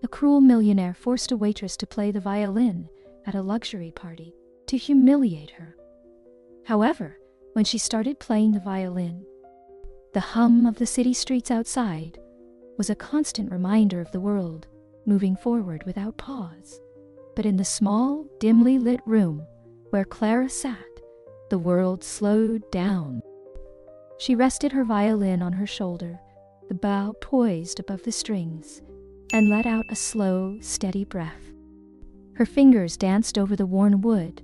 A cruel millionaire forced a waitress to play the violin at a luxury party to humiliate her. However, when she started playing the violin, the hum of the city streets outside was a constant reminder of the world moving forward without pause. But in the small, dimly lit room where Clara sat, the world slowed down. She rested her violin on her shoulder, the bow poised above the strings, and let out a slow, steady breath. Her fingers danced over the worn wood,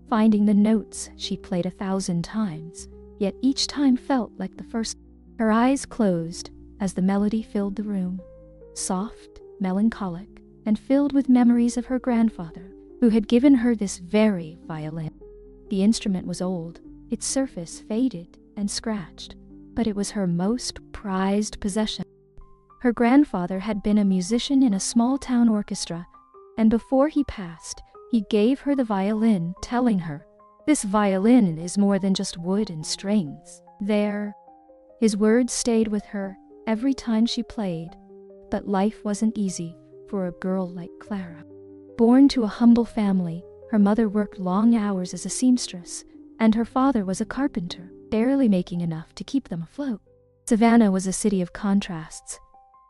finding the notes she'd played 1,000 times, yet each time felt like the first. Her eyes closed as the melody filled the room, soft, melancholic, and filled with memories of her grandfather, who had given her this very violin. The instrument was old, its surface faded and scratched, but it was her most prized possession. Her grandfather had been a musician in a small-town orchestra, and before he passed, he gave her the violin, telling her, "This violin is more than just wood and strings." His words stayed with her every time she played, but life wasn't easy for a girl like Clara. Born to a humble family, her mother worked long hours as a seamstress, and her father was a carpenter, barely making enough to keep them afloat. Savannah was a city of contrasts,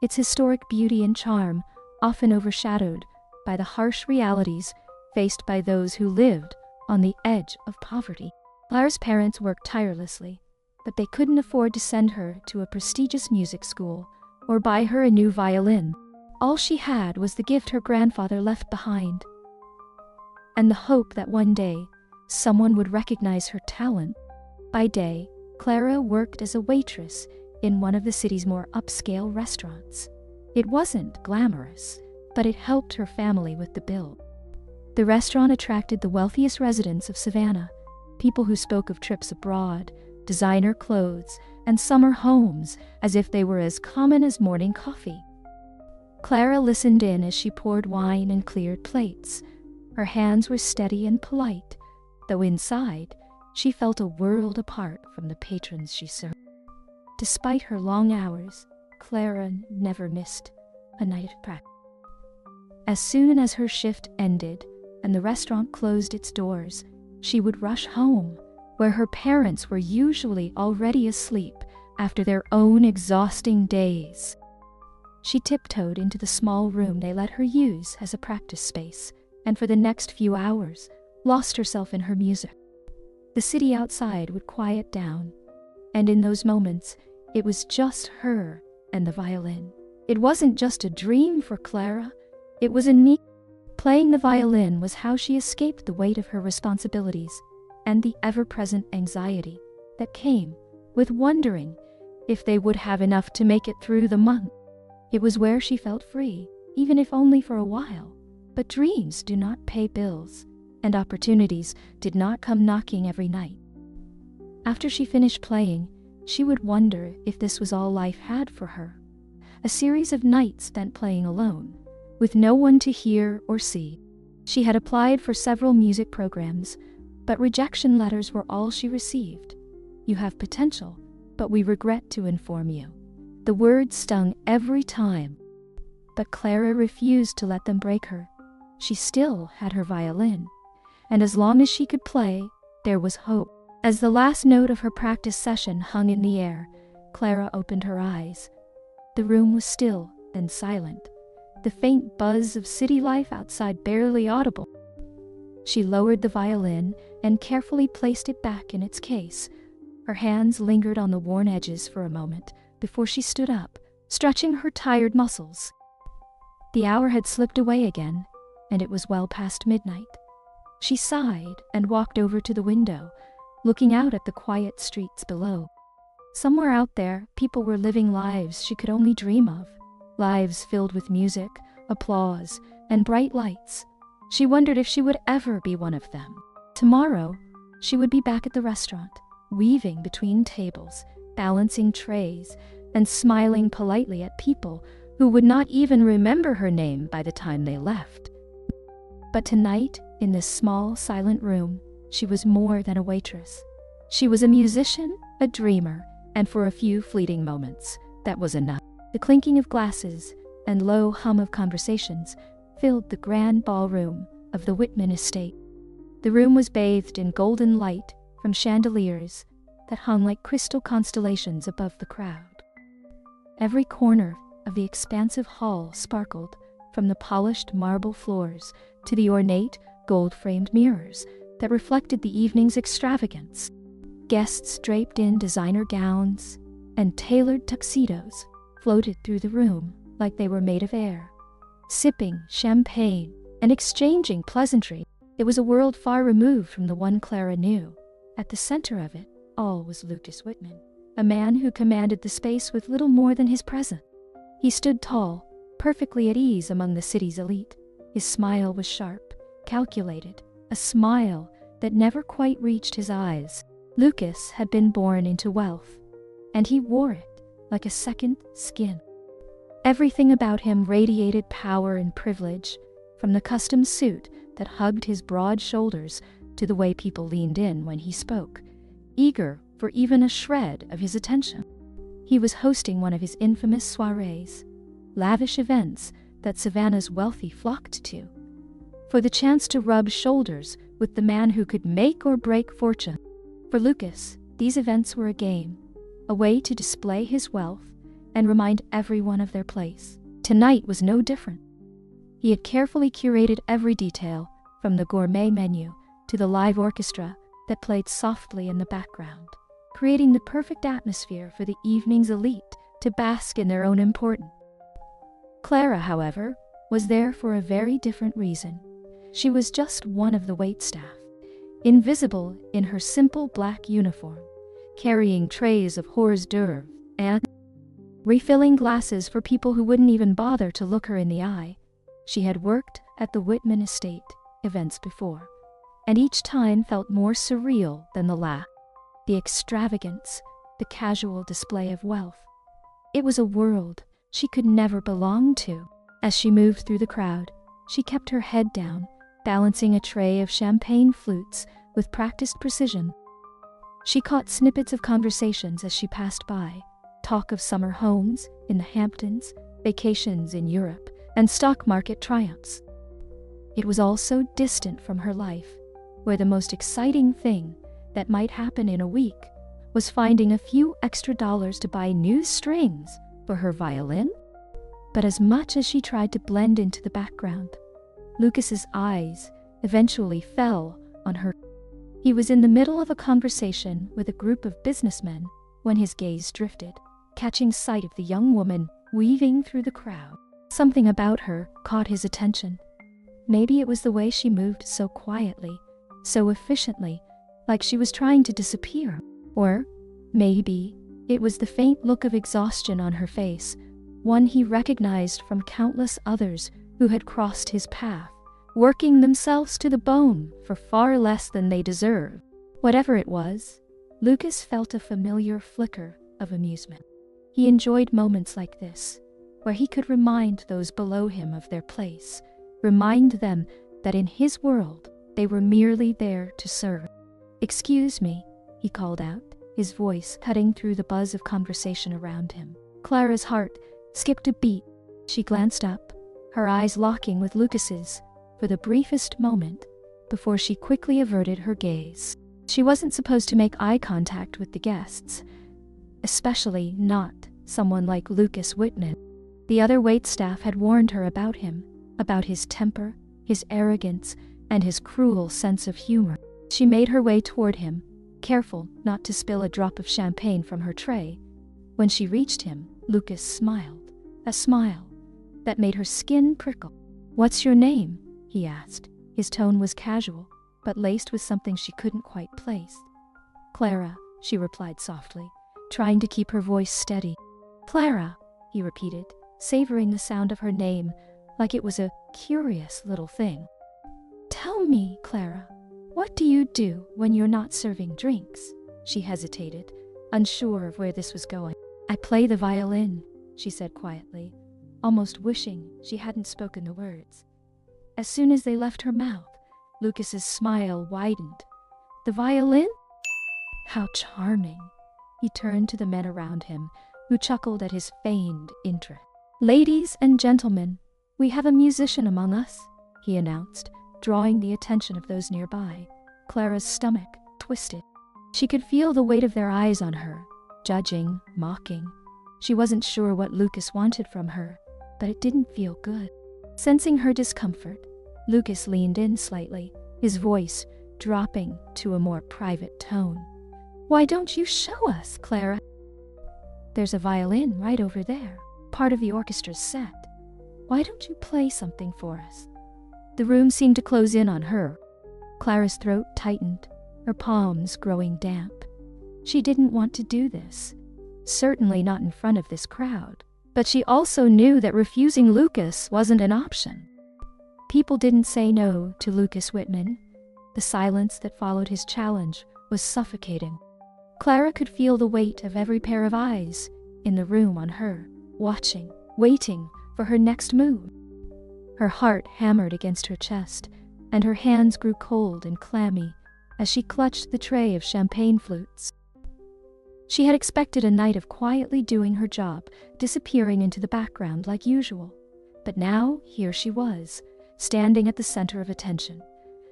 its historic beauty and charm often overshadowed by the harsh realities faced by those who lived on the edge of poverty. Clara's parents worked tirelessly, but they couldn't afford to send her to a prestigious music school or buy her a new violin. All she had was the gift her grandfather left behind, and the hope that one day someone would recognize her talent. By day, Clara worked as a waitress in one of the city's more upscale restaurants. It wasn't glamorous, but it helped her family with the bill. The restaurant attracted the wealthiest residents of Savannah, people who spoke of trips abroad, designer clothes, and summer homes as if they were as common as morning coffee. Clara listened in as she poured wine and cleared plates. Her hands were steady and polite, though inside, she felt a world apart from the patrons she served. Despite her long hours, Clara never missed a night of practice. As soon as her shift ended and the restaurant closed its doors, she would rush home, where her parents were usually already asleep after their own exhausting days. She tiptoed into the small room they let her use as a practice space, and for the next few hours, lost herself in her music. The city outside would quiet down, and in those moments, it was just her and the violin. It wasn't just a dream for Clara, it was a need. Playing the violin was how she escaped the weight of her responsibilities and the ever-present anxiety that came with wondering if they would have enough to make it through the month. It was where she felt free, even if only for a while. But dreams do not pay bills, and opportunities did not come knocking every night. After she finished playing, she would wonder if this was all life had for her. A series of nights spent playing alone, with no one to hear or see. She had applied for several music programs, but rejection letters were all she received. "You have potential, but we regret to inform you." The words stung every time, but Clara refused to let them break her. She still had her violin, and as long as she could play, there was hope. As the last note of her practice session hung in the air, Clara opened her eyes. The room was still and silent, the faint buzz of city life outside barely audible. She lowered the violin and carefully placed it back in its case. Her hands lingered on the worn edges for a moment before she stood up, stretching her tired muscles. The hour had slipped away again, and it was well past midnight. She sighed and walked over to the window, looking out at the quiet streets below. Somewhere out there, people were living lives she could only dream of, lives filled with music, applause, and bright lights. She wondered if she would ever be one of them. Tomorrow, she would be back at the restaurant, weaving between tables, balancing trays, and smiling politely at people who would not even remember her name by the time they left. But tonight, in this small, silent room, she was more than a waitress. She was a musician, a dreamer, and for a few fleeting moments, that was enough. The clinking of glasses, and low hum of conversations filled the grand ballroom of the Whitman estate. The room was bathed in golden light from chandeliers that hung like crystal constellations above the crowd. Every corner of the expansive hall sparkled, from the polished marble floors to the ornate gold-framed mirrors that reflected the evening's extravagance. Guests draped in designer gowns and tailored tuxedos floated through the room like they were made of air, sipping champagne and exchanging pleasantry. It was a world far removed from the one Clara knew. At the center of it all was Lucas Whitman, a man who commanded the space with little more than his presence. He stood tall, perfectly at ease among the city's elite. His smile was sharp, calculated, a smile that never quite reached his eyes. Lucas had been born into wealth, and he wore it like a second skin. Everything about him radiated power and privilege, from the custom suit that hugged his broad shoulders to the way people leaned in when he spoke, eager for even a shred of his attention. He was hosting one of his infamous soirees, lavish events that Savannah's wealthy flocked to, for the chance to rub shoulders with the man who could make or break fortune. For Lucas, these events were a game, a way to display his wealth and remind everyone of their place. Tonight was no different. He had carefully curated every detail, from the gourmet menu to the live orchestra that played softly in the background, creating the perfect atmosphere for the evening's elite to bask in their own importance. Clara, however, was there for a very different reason. She was just one of the waitstaff, invisible in her simple black uniform, carrying trays of hors d'oeuvres and refilling glasses for people who wouldn't even bother to look her in the eye. She had worked at the Whitman estate events before, and each time felt more surreal than the last. The extravagance, the casual display of wealth. It was a world she could never belong to. As she moved through the crowd, she kept her head down, balancing a tray of champagne flutes with practiced precision. She caught snippets of conversations as she passed by, talk of summer homes in the Hamptons, vacations in Europe, and stock market triumphs. It was all so distant from her life, where the most exciting thing that might happen in a week was finding a few extra dollars to buy new strings for her violin. But as much as she tried to blend into the background, Lucas's eyes eventually fell on her. He was in the middle of a conversation with a group of businessmen when his gaze drifted, catching sight of the young woman weaving through the crowd. Something about her caught his attention. Maybe it was the way she moved so quietly, so efficiently, like she was trying to disappear. Or maybe it was the faint look of exhaustion on her face, one he recognized from countless others who had crossed his path, working themselves to the bone for far less than they deserved. Whatever it was, Lucas felt a familiar flicker of amusement. He enjoyed moments like this, where he could remind those below him of their place, remind them that in his world they were merely there to serve. "Excuse me," he called out, his voice cutting through the buzz of conversation around him. Clara's heart skipped a beat. She glanced up, her eyes locking with Lucas's for the briefest moment before she quickly averted her gaze. She wasn't supposed to make eye contact with the guests, especially not someone like Lucas Whitman. The other waitstaff had warned her about him, about his temper, his arrogance, and his cruel sense of humor. She made her way toward him, careful not to spill a drop of champagne from her tray. When she reached him, Lucas smiled, a smile that made her skin prickle. "What's your name?" he asked. His tone was casual, but laced with something she couldn't quite place. "Clara," she replied softly, trying to keep her voice steady. "Clara," he repeated, savoring the sound of her name like it was a curious little thing. "Tell me, Clara, what do you do when you're not serving drinks?" She hesitated, unsure of where this was going. "I play the violin," she said quietly, almost wishing she hadn't spoken the words. As soon as they left her mouth, Lucas's smile widened. "The violin? How charming." He turned to the men around him, who chuckled at his feigned interest. "Ladies and gentlemen, we have a musician among us," he announced, drawing the attention of those nearby. Clara's stomach twisted. She could feel the weight of their eyes on her, judging, mocking. She wasn't sure what Lucas wanted from her, but it didn't feel good. Sensing her discomfort, Lucas leaned in slightly, his voice dropping to a more private tone. "Why don't you show us, Clara? There's a violin right over there, part of the orchestra's set. Why don't you play something for us?" The room seemed to close in on her. Clara's throat tightened, her palms growing damp. She didn't want to do this, certainly not in front of this crowd, but she also knew that refusing Lucas wasn't an option. People didn't say no to Lucas Whitman. The silence that followed his challenge was suffocating. Clara could feel the weight of every pair of eyes in the room on her, watching, waiting for her next move. Her heart hammered against her chest, and her hands grew cold and clammy as she clutched the tray of champagne flutes. She had expected a night of quietly doing her job, disappearing into the background like usual. But now, here she was, standing at the center of attention,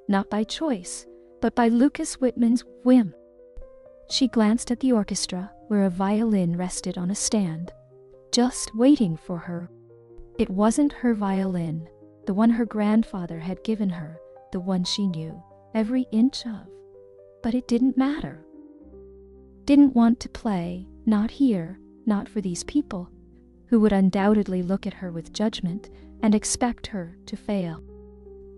not by choice, but by Lucas Whitman's whim. She glanced at the orchestra, where a violin rested on a stand, just waiting for her. It wasn't her violin, the one her grandfather had given her, the one she knew every inch of. But it didn't matter. Didn't want to play, not here, not for these people, who would undoubtedly look at her with judgment and expect her to fail.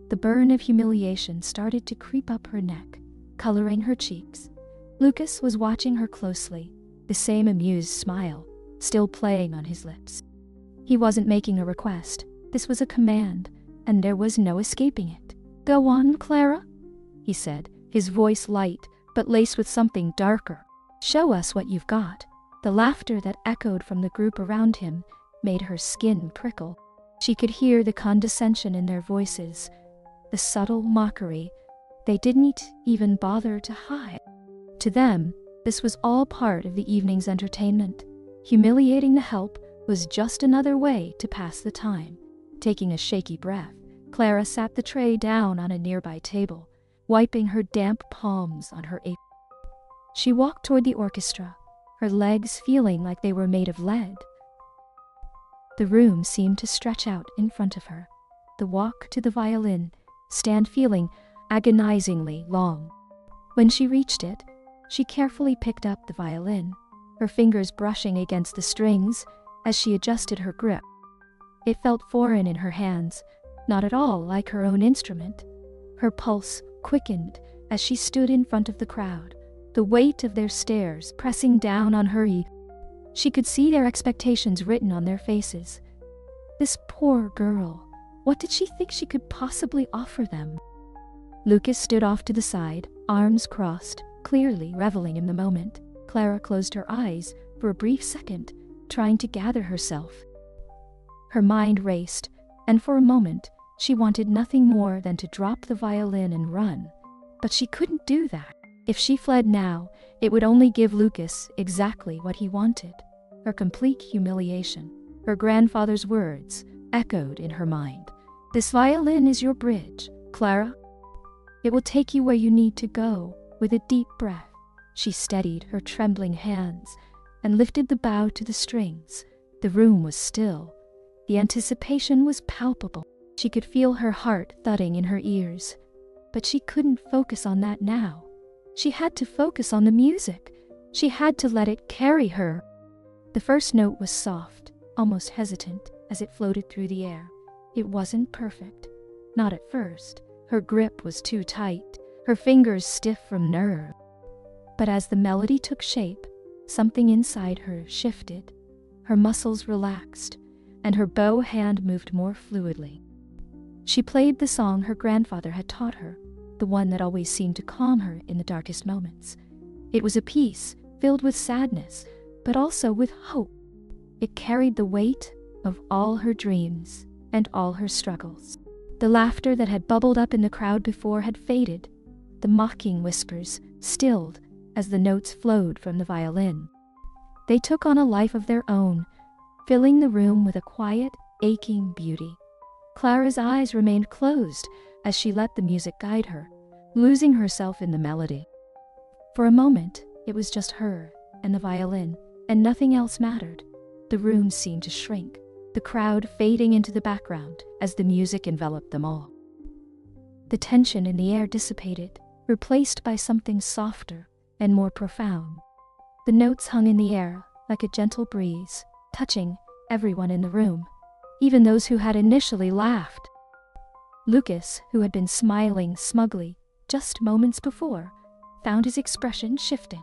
The burn of humiliation started to creep up her neck, coloring her cheeks. Lucas was watching her closely, the same amused smile still playing on his lips. He wasn't making a request. This was a command, and there was no escaping it. "Go on, Clara," he said, his voice light but laced with something darker. "Show us what you've got." The laughter that echoed from the group around him made her skin prickle. She could hear the condescension in their voices, the subtle mockery they didn't even bother to hide. To them, this was all part of the evening's entertainment. Humiliating the help was just another way to pass the time. Taking a shaky breath, Clara sat the tray down on a nearby table, wiping her damp palms on her apron. She walked toward the orchestra, her legs feeling like they were made of lead. The room seemed to stretch out in front of her, the walk to the violin stand feeling agonizingly long. When she reached it, she carefully picked up the violin, her fingers brushing against the strings as she adjusted her grip. It felt foreign in her hands, not at all like her own instrument. Her pulse quickened as she stood in front of the crowd, the weight of their stares pressing down on her. She could see their expectations written on their faces. This poor girl, what did she think she could possibly offer them? Lucas stood off to the side, arms crossed, clearly reveling in the moment. Clara closed her eyes for a brief second, trying to gather herself. Her mind raced, and for a moment she wanted nothing more than to drop the violin and run. But she couldn't do that. If she fled now, it would only give Lucas exactly what he wanted. Her complete humiliation, her grandfather's words, echoed in her mind. "This violin is your bridge, Clara. It will take you where you need to go." With a deep breath, she steadied her trembling hands and lifted the bow to the strings. The room was still. The anticipation was palpable. She could feel her heart thudding in her ears. But she couldn't focus on that now. She had to focus on the music. She had to let it carry her. The first note was soft, almost hesitant, as it floated through the air. It wasn't perfect. Not at first. Her grip was too tight, her fingers stiff from nerve. But as the melody took shape, something inside her shifted. Her muscles relaxed, and her bow hand moved more fluidly. She played the song her grandfather had taught her, the one that always seemed to calm her in the darkest moments. It was a piece filled with sadness, but also with hope. It carried the weight of all her dreams and all her struggles. The laughter that had bubbled up in the crowd before had faded, the mocking whispers stilled as the notes flowed from the violin. They took on a life of their own, filling the room with a quiet, aching beauty. Clara's eyes remained closed as she let the music guide her, losing herself in the melody. For a moment, it was just her and the violin, and nothing else mattered. The room seemed to shrink, the crowd fading into the background as the music enveloped them all. The tension in the air dissipated, replaced by something softer and more profound. The notes hung in the air like a gentle breeze, touching everyone in the room, even those who had initially laughed. Lucas, who had been smiling smugly just moments before, found his expression shifting.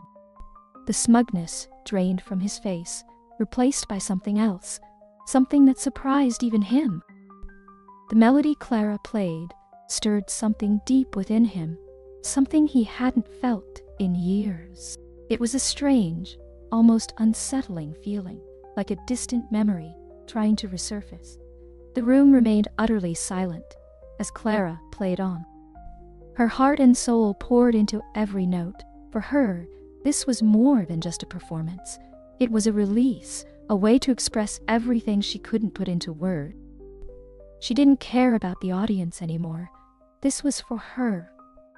The smugness drained from his face, replaced by something else, something that surprised even him. The melody Clara played stirred something deep within him, something he hadn't felt in years. It was a strange, almost unsettling feeling, like a distant memory trying to resurface. The room remained utterly silent as Clara played on. Her heart and soul poured into every note. For her, this was more than just a performance. It was a release, a way to express everything she couldn't put into words. She didn't care about the audience anymore. This was for her.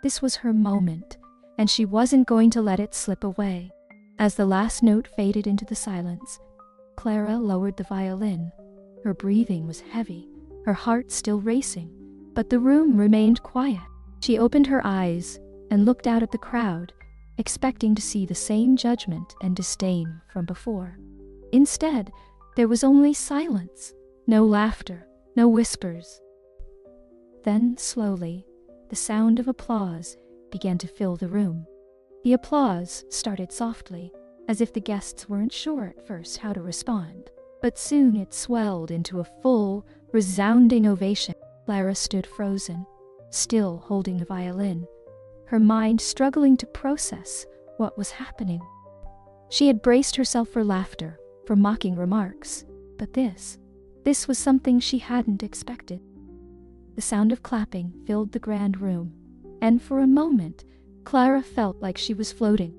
This was her moment, and she wasn't going to let it slip away. As the last note faded into the silence, Clara lowered the violin. Her breathing was heavy, her heart still racing, but the room remained quiet. She opened her eyes and looked out at the crowd, expecting to see the same judgment and disdain from before. Instead, there was only silence, no laughter, no whispers. Then, slowly, the sound of applause began to fill the room. The applause started softly, as if the guests weren't sure at first how to respond, but soon it swelled into a full, resounding ovation. Clara stood frozen, still holding the violin, her mind struggling to process what was happening. She had braced herself for laughter, for mocking remarks, but this was something she hadn't expected. The sound of clapping filled the grand room, and for a moment, Clara felt like she was floating.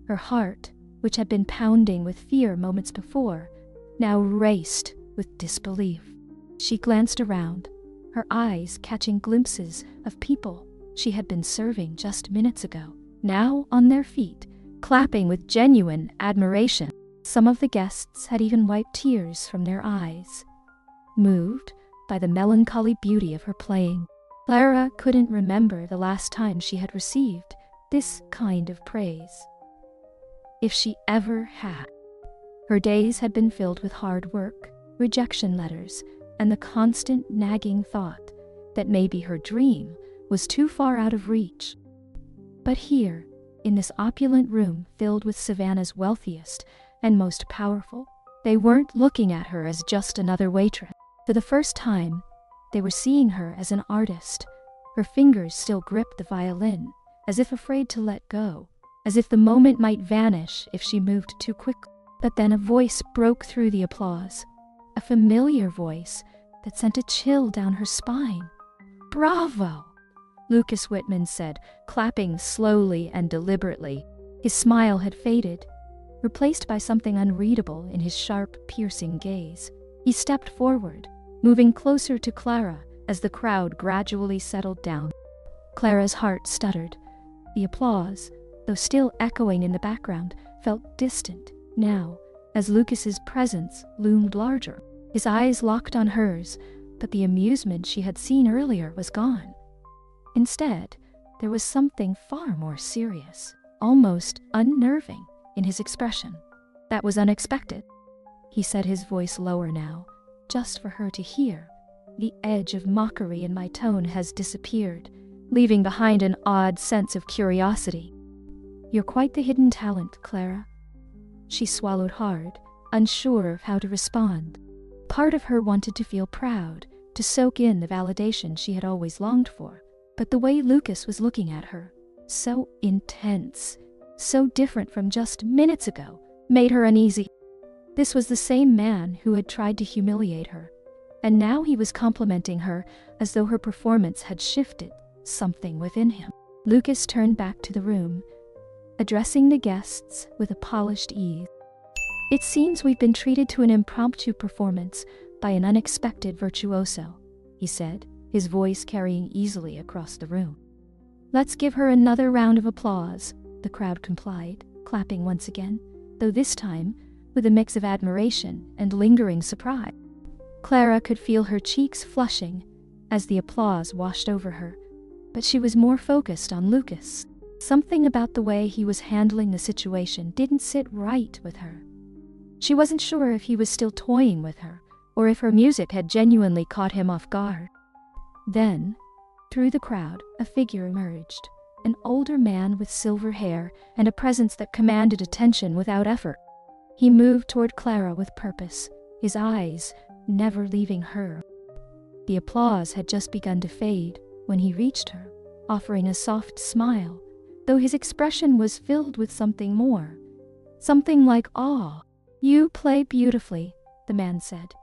Her heart, which had been pounding with fear moments before, now raced with disbelief. She glanced around, her eyes catching glimpses of people she had been serving just minutes ago, now on their feet, clapping with genuine admiration. Some of the guests had even wiped tears from their eyes, moved by the melancholy beauty of her playing. Clara couldn't remember the last time she had received this kind of praise, if she ever had. Her days had been filled with hard work, rejection letters, and the constant nagging thought that maybe her dream was too far out of reach. But here, in this opulent room filled with Savannah's wealthiest and most powerful, they weren't looking at her as just another waitress. For the first time, they were seeing her as an artist. Her fingers still gripped the violin, as if afraid to let go, as if the moment might vanish if she moved too quickly. But then a voice broke through the applause, a familiar voice that sent a chill down her spine. "Bravo!" Lucas Whitman said, clapping slowly and deliberately. His smile had faded, replaced by something unreadable in his sharp, piercing gaze. He stepped forward, moving closer to Clara as the crowd gradually settled down. Clara's heart stuttered. The applause, though still echoing in the background, felt distant now, as Lucas's presence loomed larger. His eyes locked on hers, but the amusement she had seen earlier was gone. Instead, there was something far more serious, almost unnerving, in his expression. "That was unexpected," he said, his voice lower now, just for her to hear. "The edge of mockery in my tone has disappeared, leaving behind an odd sense of curiosity." "You're quite the hidden talent, Clara." She swallowed hard, unsure of how to respond. Part of her wanted to feel proud, to soak in the validation she had always longed for. But the way Lucas was looking at her, so intense, so different from just minutes ago, made her uneasy. This was the same man who had tried to humiliate her, and now he was complimenting her as though her performance had shifted something within him. Lucas turned back to the room, addressing the guests with a polished ease. "It seems we've been treated to an impromptu performance by an unexpected virtuoso," he said, his voice carrying easily across the room. "Let's give her another round of applause," the crowd complied, clapping once again, though this time with a mix of admiration and lingering surprise. Clara could feel her cheeks flushing as the applause washed over her, but she was more focused on Lucas. Something about the way he was handling the situation didn't sit right with her. She wasn't sure if he was still toying with her, or if her music had genuinely caught him off guard. Then, through the crowd, a figure emerged, an older man with silver hair and a presence that commanded attention without effort. He moved toward Clara with purpose, his eyes never leaving her. The applause had just begun to fade when he reached her, offering a soft smile, though his expression was filled with something more, something like awe. "You play beautifully," the man said,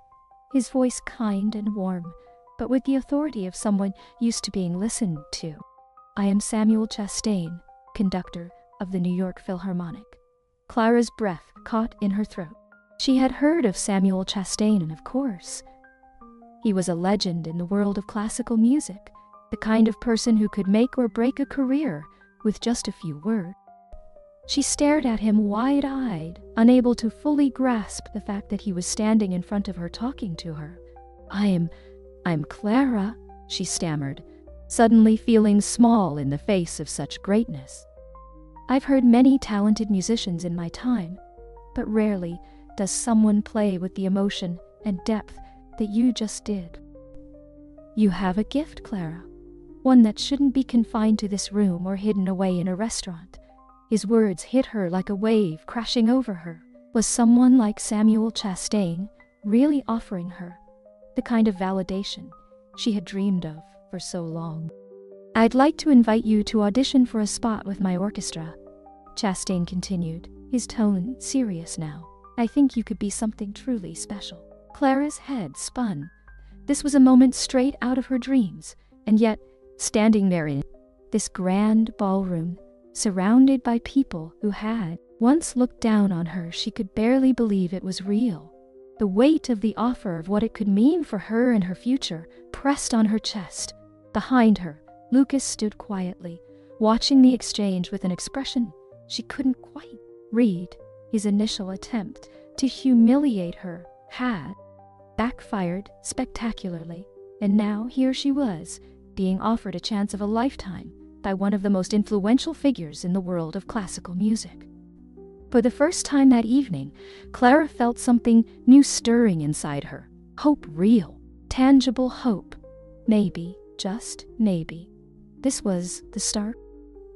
his voice kind and warm, but with the authority of someone used to being listened to. "I am Samuel Chastain, conductor of the New York Philharmonic." Clara's breath caught in her throat. She had heard of Samuel Chastain, of course. He was a legend in the world of classical music, the kind of person who could make or break a career with just a few words. She stared at him wide-eyed, unable to fully grasp the fact that he was standing in front of her talking to her. I'm Clara," she stammered, suddenly feeling small in the face of such greatness. "I've heard many talented musicians in my time, but rarely does someone play with the emotion and depth that you just did. You have a gift, Clara, one that shouldn't be confined to this room or hidden away in a restaurant." His words hit her like a wave crashing over her. Was someone like Samuel Chastain really offering her the kind of validation she had dreamed of for so long? "I'd like to invite you to audition for a spot with my orchestra," Chastain continued, his tone serious now. "I think you could be something truly special." Clara's head spun. This was a moment straight out of her dreams, and yet, standing there in this grand ballroom, surrounded by people who had once looked down on her, she could barely believe it was real. The weight of the offer of what it could mean for her and her future pressed on her chest. Behind her, Lucas stood quietly, watching the exchange with an expression she couldn't quite read. His initial attempt to humiliate her had backfired spectacularly, and now here she was, being offered a chance of a lifetime by one of the most influential figures in the world of classical music. For the first time that evening, Clara felt something new stirring inside her. Hope, real, tangible hope. Maybe, just maybe, this was the start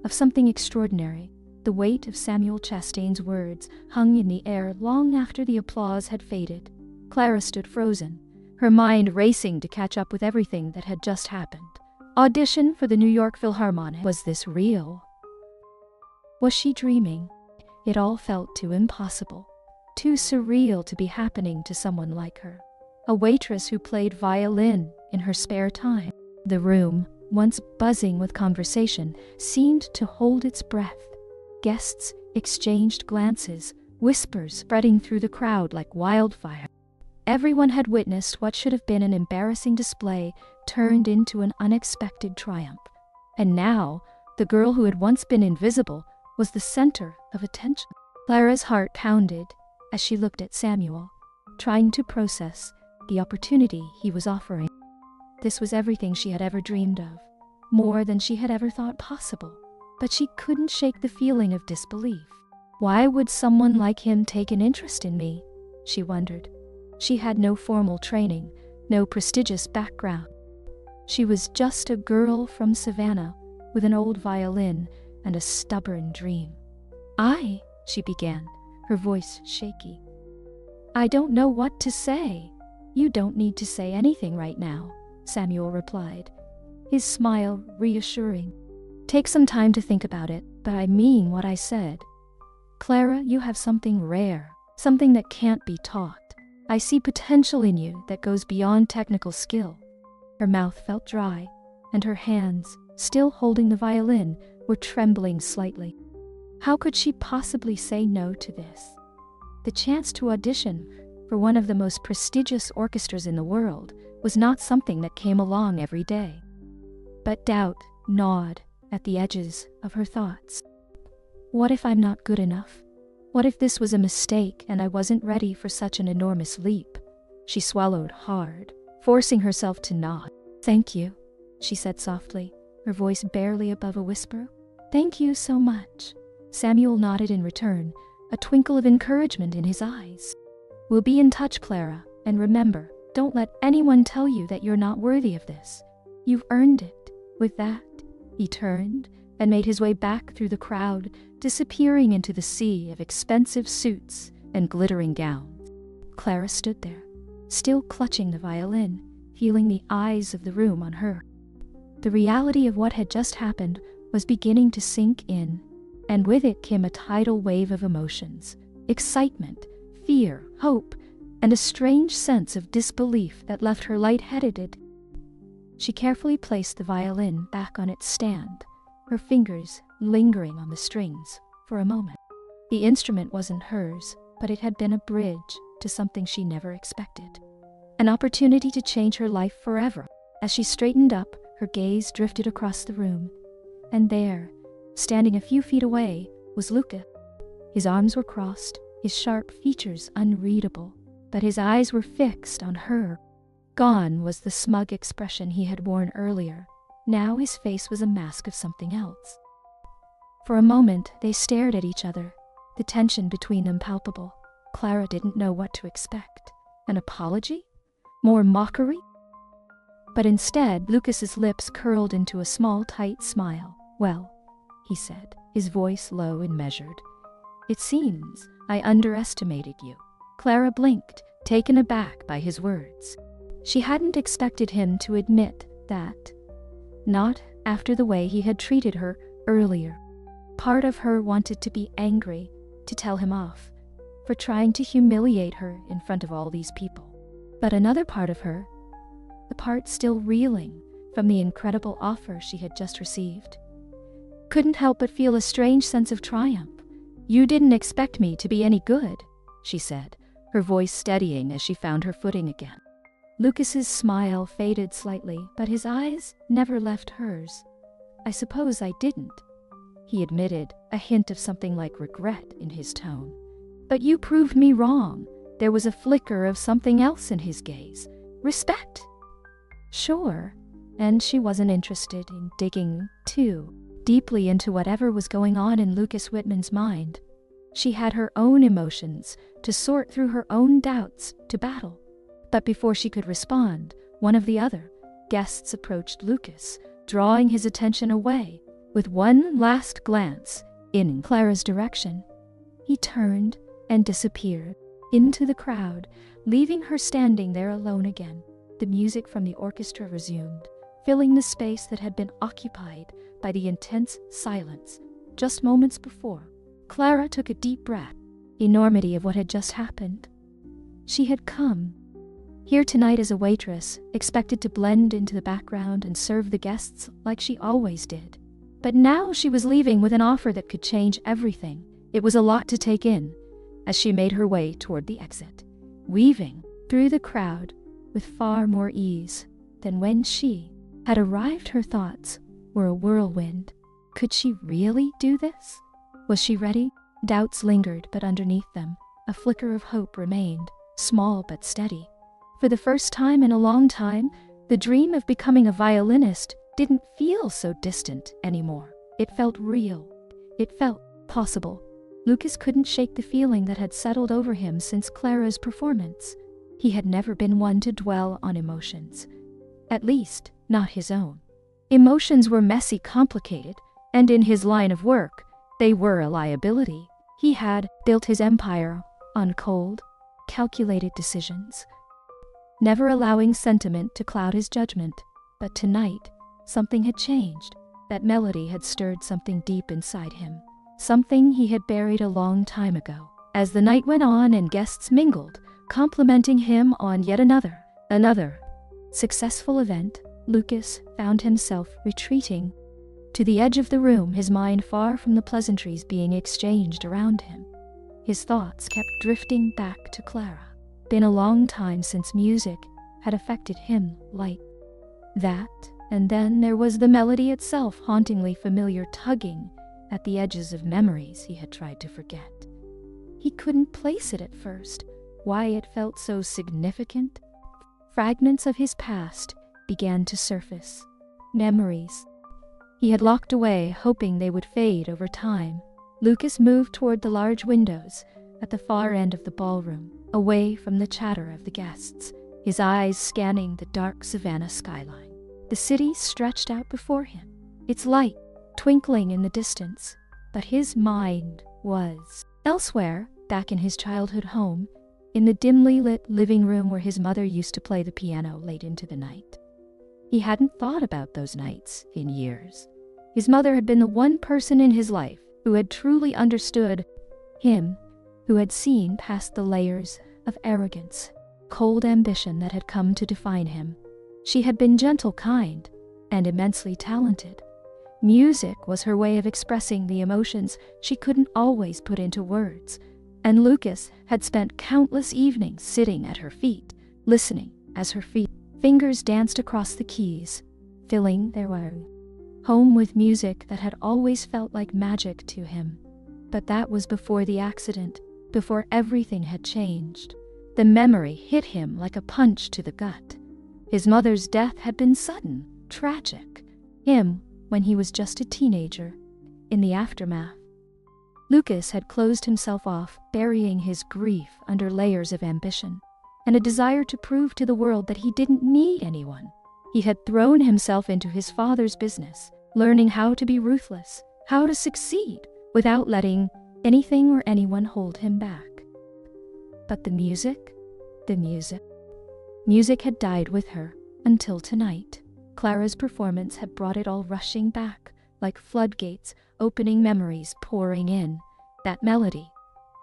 of something extraordinary. The weight of Samuel Chastain's words hung in the air long after the applause had faded. Clara stood frozen, her mind racing to catch up with everything that had just happened. Audition for the New York Philharmonic. Was this real? Was she dreaming? It all felt too impossible, too surreal to be happening to someone like her. A waitress who played violin in her spare time. The room, once buzzing with conversation, seemed to hold its breath. Guests exchanged glances, whispers spreading through the crowd like wildfire. Everyone had witnessed what should have been an embarrassing display turned into an unexpected triumph. And now, the girl who had once been invisible was the center of attention. Clara's heart pounded as she looked at Samuel, trying to process the opportunity he was offering. This was everything she had ever dreamed of, more than she had ever thought possible. But she couldn't shake the feeling of disbelief. Why would someone like him take an interest in me? She wondered. She had no formal training, no prestigious background. She was just a girl from Savannah with an old violin and a stubborn dream. She began, her voice shaky. "I don't know what to say." "You don't need to say anything right now," Samuel replied, his smile reassuring. "Take some time to think about it, but I mean what I said. Clara, you have something rare, something that can't be taught. I see potential in you that goes beyond technical skill." Her mouth felt dry, and her hands, still holding the violin, were trembling slightly. How could she possibly say no to this? The chance to audition for one of the most prestigious orchestras in the world was not something that came along every day. But doubt gnawed at the edges of her thoughts. What if I'm not good enough? What if this was a mistake and I wasn't ready for such an enormous leap? She swallowed hard, forcing herself to nod. "Thank you," she said softly, her voice barely above a whisper. "Thank you so much." Samuel nodded in return, a twinkle of encouragement in his eyes. "We'll be in touch, Clara, and remember, don't let anyone tell you that you're not worthy of this. You've earned it." With that, he turned and made his way back through the crowd, disappearing into the sea of expensive suits and glittering gowns. Clara stood there, still clutching the violin, feeling the eyes of the room on her. The reality of what had just happened was beginning to sink in, and with it came a tidal wave of emotions: excitement, fear, hope, and a strange sense of disbelief that left her lightheaded. She carefully placed the violin back on its stand, her fingers lingering on the strings for a moment. The instrument wasn't hers, but it had been a bridge to something she never expected. An opportunity to change her life forever. As she straightened up, her gaze drifted across the room, and there, standing a few feet away, was Lucas. His arms were crossed, his sharp features unreadable, but his eyes were fixed on her. Gone was the smug expression he had worn earlier. Now his face was a mask of something else. For a moment, they stared at each other, the tension between them palpable. Clara didn't know what to expect. An apology? More mockery? But instead, Lucas's lips curled into a small, tight smile. "Well," he said, his voice low and measured, "it seems I underestimated you." Clara blinked, taken aback by his words. She hadn't expected him to admit that. Not after the way he had treated her earlier. Part of her wanted to be angry, to tell him off, for trying to humiliate her in front of all these people. But another part of her, the part still reeling from the incredible offer she had just received, couldn't help but feel a strange sense of triumph. "You didn't expect me to be any good," she said, her voice steadying as she found her footing again. Lucas's smile faded slightly, but his eyes never left hers. "I suppose I didn't," he admitted, a hint of something like regret in his tone. "But you proved me wrong." There was a flicker of something else in his gaze. "Respect." Sure, and she wasn't interested in digging too deeply into whatever was going on in Lucas Whitman's mind. She had her own emotions to sort through, her own doubts to battle. But before she could respond, one of the other guests approached Lucas, drawing his attention away. With one last glance in Clara's direction, he turned and disappeared into the crowd, leaving her standing there alone again. The music from the orchestra resumed, filling the space that had been occupied by the intense silence just moments before. Clara took a deep breath. Enormity of what had just happened. She had come here tonight as a waitress, expected to blend into the background and serve the guests like she always did. But now she was leaving with an offer that could change everything. It was a lot to take in as she made her way toward the exit, weaving through the crowd with far more ease than when she had arrived. Her thoughts were a whirlwind. Could she really do this? Was she ready? Doubts lingered, but underneath them, a flicker of hope remained, small but steady. For the first time in a long time, the dream of becoming a violinist didn't feel so distant anymore. It felt real. It felt possible. Lucas couldn't shake the feeling that had settled over him since Clara's performance. He had never been one to dwell on emotions. At least, not his own. Emotions were messy, complicated, and in his line of work, they were a liability. He had built his empire on cold, calculated decisions, never allowing sentiment to cloud his judgment. But tonight, something had changed. That melody had stirred something deep inside him, something he had buried a long time ago. As the night went on and guests mingled, complimenting him on yet another successful event, Lucas found himself retreating to the edge of the room, his mind far from the pleasantries being exchanged around him. his thoughts kept drifting back to Clara. Been a long time since music had affected him like that, and then there was the melody itself, hauntingly familiar, tugging at the edges of memories he had tried to forget. He couldn't place it at first, why it felt so significant. Fragments of his past began to surface, memories he had locked away, hoping they would fade over time. Lucas moved toward the large windows at the far end of the ballroom, away from the chatter of the guests, his eyes scanning the dark savannah skyline. The city stretched out before him, its light twinkling in the distance, but his mind was elsewhere, back in his childhood home, in the dimly lit living room where his mother used to play the piano late into the night. He hadn't thought about those nights in years. His mother had been the one person in his life who had truly understood him, who had seen past the layers of arrogance, cold ambition that had come to define him. She had been gentle, kind, and immensely talented. Music was her way of expressing the emotions she couldn't always put into words, and Lucas had spent countless evenings sitting at her feet, listening as her fingers danced across the keys, filling their home with music that had always felt like magic to him. But that was before the accident, before everything had changed. The memory hit him like a punch to the gut. His mother's death had been sudden, tragic. Him, when he was just a teenager. In the aftermath, Lucas had closed himself off, burying his grief under layers of ambition and a desire to prove to the world that he didn't need anyone. He had thrown himself into his father's business, learning how to be ruthless, how to succeed without letting anything or anyone hold him back. But the music had died with her until tonight. Clara's performance had brought it all rushing back, like floodgates, opening memories pouring in. That melody,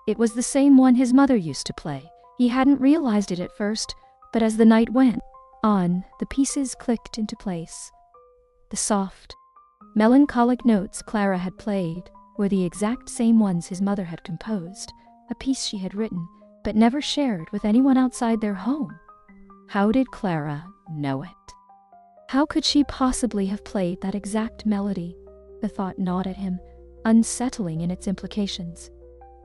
it was the same one his mother used to play. He hadn't realized it at first, but as the night went on, the pieces clicked into place. The soft, melancholic notes Clara had played were the exact same ones his mother had composed, a piece she had written but never shared with anyone outside their home. How did Clara know it? How could she possibly have played that exact melody? The thought gnawed at him, unsettling in its implications.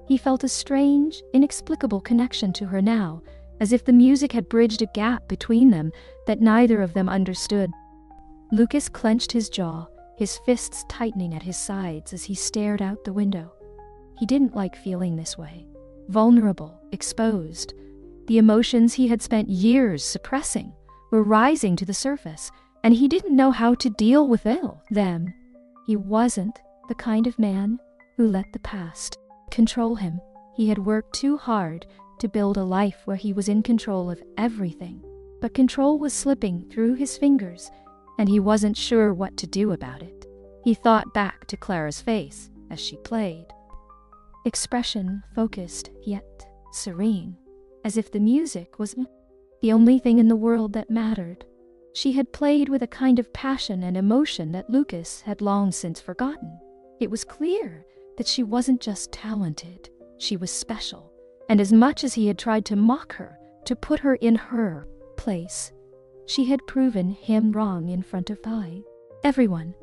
He felt a strange, inexplicable connection to her now, as if the music had bridged a gap between them that neither of them understood. Lucas clenched his jaw, his fists tightening at his sides as he stared out the window. He didn't like feeling this way. Vulnerable, exposed. The emotions he had spent years suppressing were rising to the surface, and he didn't know how to deal with them. He wasn't the kind of man who let the past control him. He had worked too hard to build a life where he was in control of everything, but control was slipping through his fingers, and he wasn't sure what to do about it. He thought back to Clara's face as she played. Expression focused yet serene, as if the music was the only thing in the world that mattered. She had played with a kind of passion and emotion that Lucas had long since forgotten. It was clear that she wasn't just talented, she was special, and as much as he had tried to mock her, to put her in her place, she had proven him wrong in front of everyone.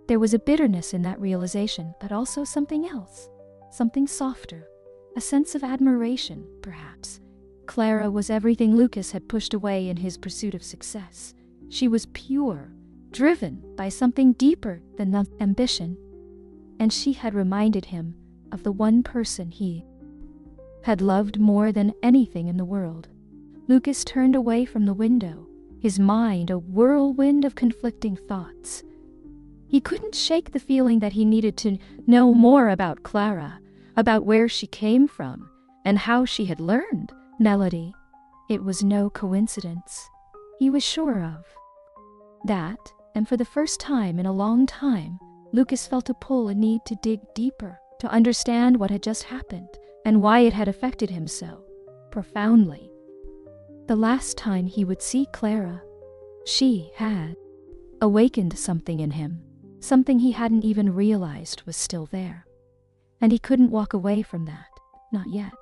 There was a bitterness in that realization, but also something else. Something softer, a sense of admiration, perhaps. Clara was everything Lucas had pushed away in his pursuit of success. She was pure, driven by something deeper than ambition, and she had reminded him of the one person he had loved more than anything in the world. Lucas turned away from the window, his mind a whirlwind of conflicting thoughts. He couldn't shake the feeling that he needed to know more about Clara, about where she came from, and how she had learned melody. It was no coincidence. He was sure of that, and for the first time in a long time, Lucas felt a pull, a need to dig deeper, to understand what had just happened, and why it had affected him so profoundly. The last time he would see Clara, she had awakened something in him, something he hadn't even realized was still there. And he couldn't walk away from that, not yet.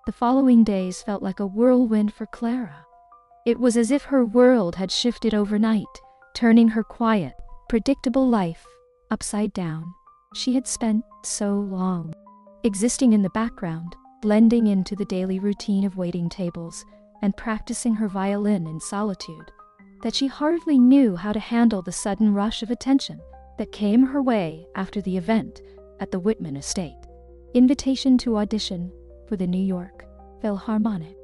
The following days felt like a whirlwind for Clara. It was as if her world had shifted overnight, turning her quiet, predictable life upside down. She had spent so long existing in the background, blending into the daily routine of waiting tables and practicing her violin in solitude, that she hardly knew how to handle the sudden rush of attention that came her way after the event at the Whitman estate. Invitation to audition for the New York Philharmonic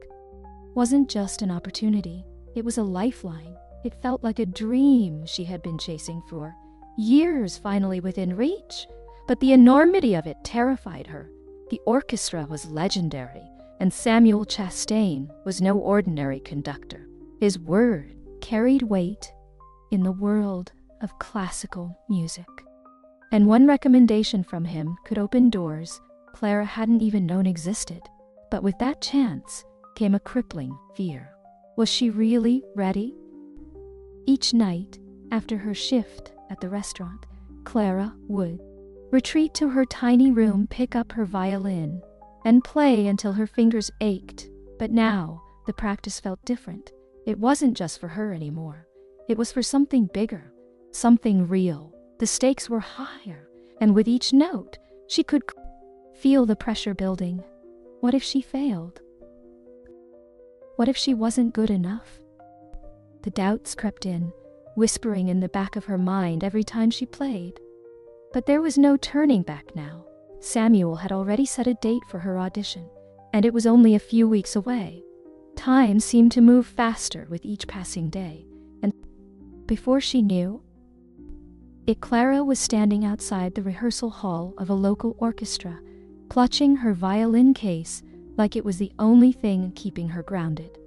wasn't just an opportunity, it was a lifeline. It felt like a dream she had been chasing for years, finally within reach. But the enormity of it terrified her. The orchestra was legendary, and Samuel Chastain was no ordinary conductor. His word carried weight in the world of classical music. And one recommendation from him could open doors Clara hadn't even known existed. But with that chance came a crippling fear. Was she really ready? Each night, after her shift at the restaurant, Clara would retreat to her tiny room, pick up her violin, and play until her fingers ached. But now, the practice felt different. It wasn't just for her anymore. It was for something bigger, something real. The stakes were higher, and with each note, she could feel the pressure building. What if she failed? What if she wasn't good enough? The doubts crept in, whispering in the back of her mind every time she played. But there was no turning back now. Samuel had already set a date for her audition, and it was only a few weeks away. Time seemed to move faster with each passing day, and before she knew it, Clara was standing outside the rehearsal hall of a local orchestra, clutching her violin case like it was the only thing keeping her grounded.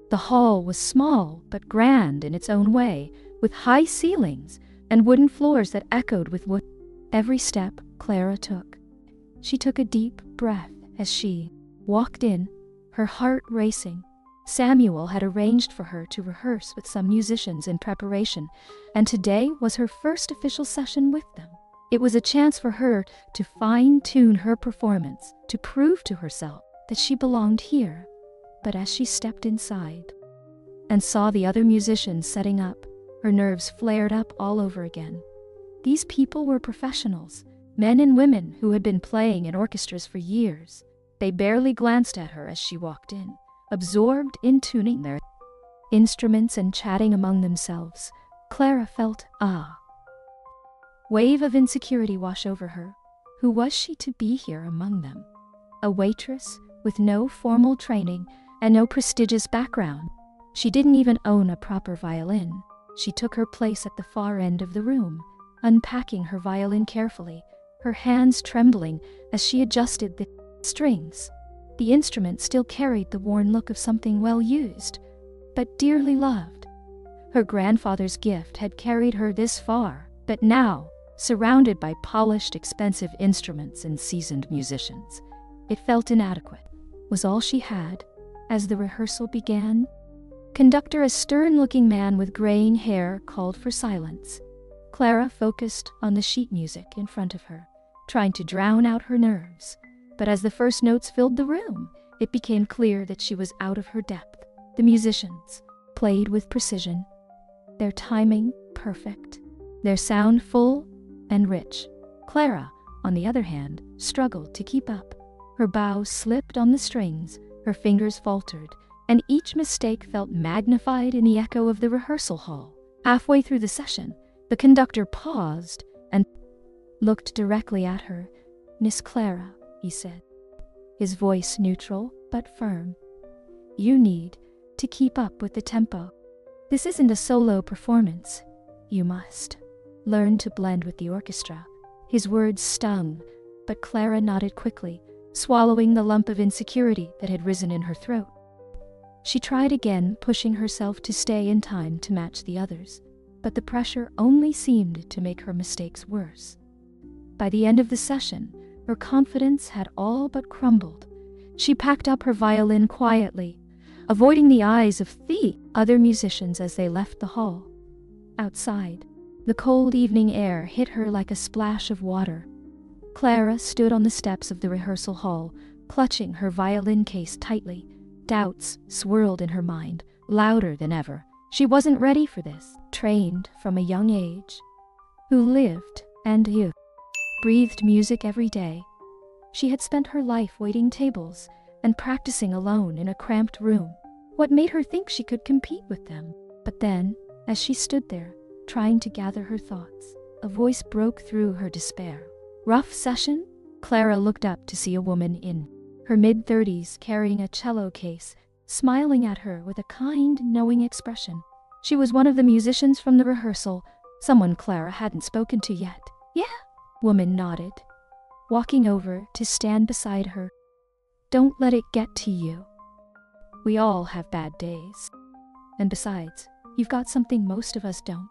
The hall was small but grand in its own way, with high ceilings and wooden floors that echoed with what every step Clara took. She took a deep breath as she walked in, her heart racing. Samuel had arranged for her to rehearse with some musicians in preparation, and today was her first official session with them. It was a chance for her to fine-tune her performance, to prove to herself that she belonged here. But as she stepped inside and saw the other musicians setting up, her nerves flared up all over again. These people were professionals, men and women who had been playing in orchestras for years. They barely glanced at her as she walked in, absorbed in tuning their instruments and chatting among themselves. Clara felt wave of insecurity wash over her. Who was she to be here among them? A waitress with no formal training and no prestigious background. She didn't even own a proper violin. She took her place at the far end of the room, unpacking her violin carefully, her hands trembling as she adjusted the strings. The instrument still carried the worn look of something well used, but dearly loved. Her grandfather's gift had carried her this far, but now, surrounded by polished, expensive instruments and seasoned musicians, it felt inadequate. Was all she had. As the rehearsal began, conductor, a stern-looking man with graying hair, called for silence. Clara focused on the sheet music in front of her, trying to drown out her nerves. But as the first notes filled the room, it became clear that she was out of her depth. The musicians played with precision, their timing perfect, their sound full and rich. Clara, on the other hand, struggled to keep up. Her bow slipped on the strings, her fingers faltered, and each mistake felt magnified in the echo of the rehearsal hall. Halfway through the session, the conductor paused and looked directly at her. "Miss Clara," he said, his voice neutral but firm, "you need to keep up with the tempo. This isn't a solo performance. You must learn to blend with the orchestra." His words stung, but Clara nodded quickly, swallowing the lump of insecurity that had risen in her throat. She tried again, pushing herself to stay in time to match the others, but the pressure only seemed to make her mistakes worse. By the end of the session, her confidence had all but crumbled. She packed up her violin quietly, avoiding the eyes of the other musicians as they left the hall. Outside, the cold evening air hit her like a splash of water. Clara stood on the steps of the rehearsal hall, clutching her violin case tightly. Doubts swirled in her mind, louder than ever. She wasn't ready for this. Trained from a young age, who lived and breathed music every day. She had spent her life waiting tables and practicing alone in a cramped room. What made her think she could compete with them? But then, as she stood there, trying to gather her thoughts, a voice broke through her despair. Rough session? Clara looked up to see a woman in her mid-30s carrying a cello case, smiling at her with a kind, knowing expression. She was one of the musicians from the rehearsal, someone Clara hadn't spoken to yet. Yeah, woman nodded, walking over to stand beside her. Don't let it get to you. We all have bad days. And besides, you've got something most of us don't.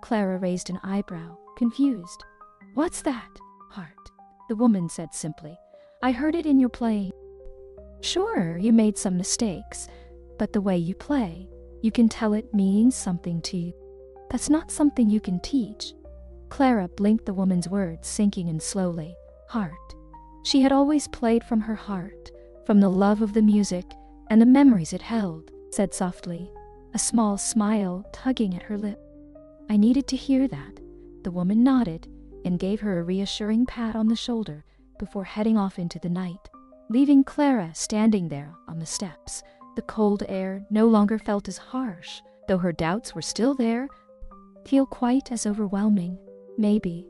Clara raised an eyebrow, confused. What's that? Heart. The woman said simply. I heard it in your playing. Sure, you made some mistakes, but the way you play, you can tell it means something to you. That's not something you can teach. Clara blinked, the woman's words sinking in slowly. Heart. She had always played from her heart, from the love of the music and the memories it held, said softly, a small smile tugging at her lip. I needed to hear that. The woman nodded and gave her a reassuring pat on the shoulder before heading off into the night, leaving Clara standing there on the steps. The cold air no longer felt as harsh, though her doubts were still there, feel quite as overwhelming. Maybe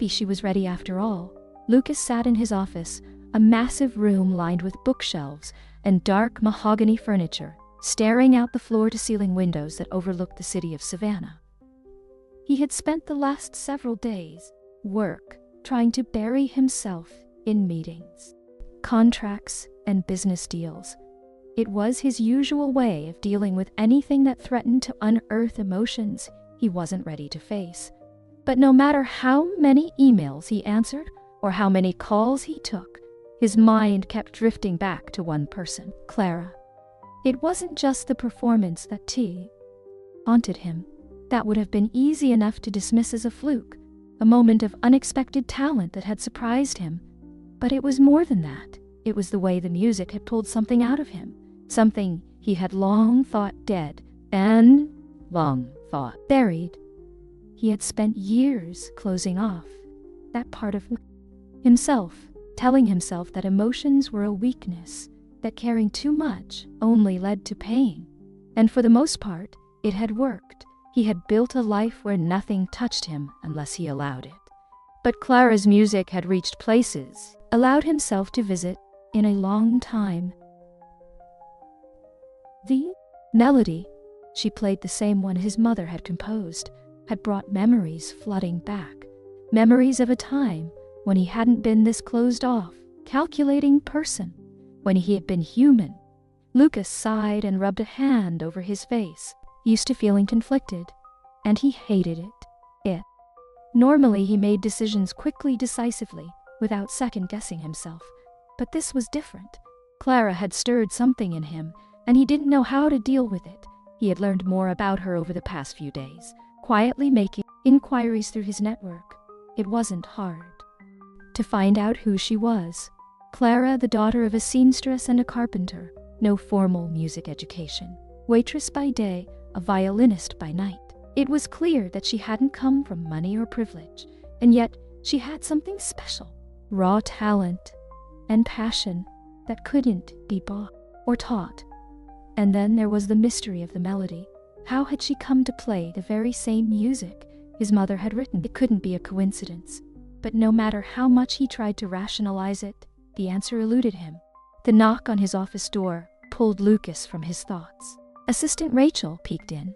she was ready after all. Lucas sat in his office, a massive room lined with bookshelves and dark mahogany furniture, staring out the floor-to-ceiling windows that overlooked the city of Savannah. He had spent the last several days, trying to bury himself in meetings, contracts, and business deals. It was his usual way of dealing with anything that threatened to unearth emotions he wasn't ready to face. But no matter how many emails he answered or how many calls he took, his mind kept drifting back to one person, Clara. It wasn't just the performance that haunted him. That would have been easy enough to dismiss as a fluke, a moment of unexpected talent that had surprised him. But it was more than that. It was the way the music had pulled something out of him, something he had long thought dead and long thought buried. He had spent years closing off that part of himself, telling himself that emotions were a weakness, that caring too much only led to pain. And for the most part, it had worked. He had built a life where nothing touched him unless he allowed it. But Clara's music had reached places, allowed himself to visit, in a long time. The melody, she played the same one his mother had composed, had brought memories flooding back. Memories of a time when he hadn't been this closed-off, calculating person, when he had been human. Lucas sighed and rubbed a hand over his face, used to feeling conflicted, and he hated it. Normally he made decisions quickly, decisively, without second-guessing himself. But this was different. Clara had stirred something in him, and he didn't know how to deal with it. He had learned more about her over the past few days, quietly making inquiries through his network. It wasn't hard to find out who she was. Clara, the daughter of a seamstress and a carpenter, no formal music education. Waitress by day, a violinist by night. It was clear that she hadn't come from money or privilege, and yet she had something special, raw talent and passion that couldn't be bought or taught. And then there was the mystery of the melody. How had she come to play the very same music his mother had written? It couldn't be a coincidence. But no matter how much he tried to rationalize it, the answer eluded him. The knock on his office door pulled Lucas from his thoughts. Assistant Rachel peeked in.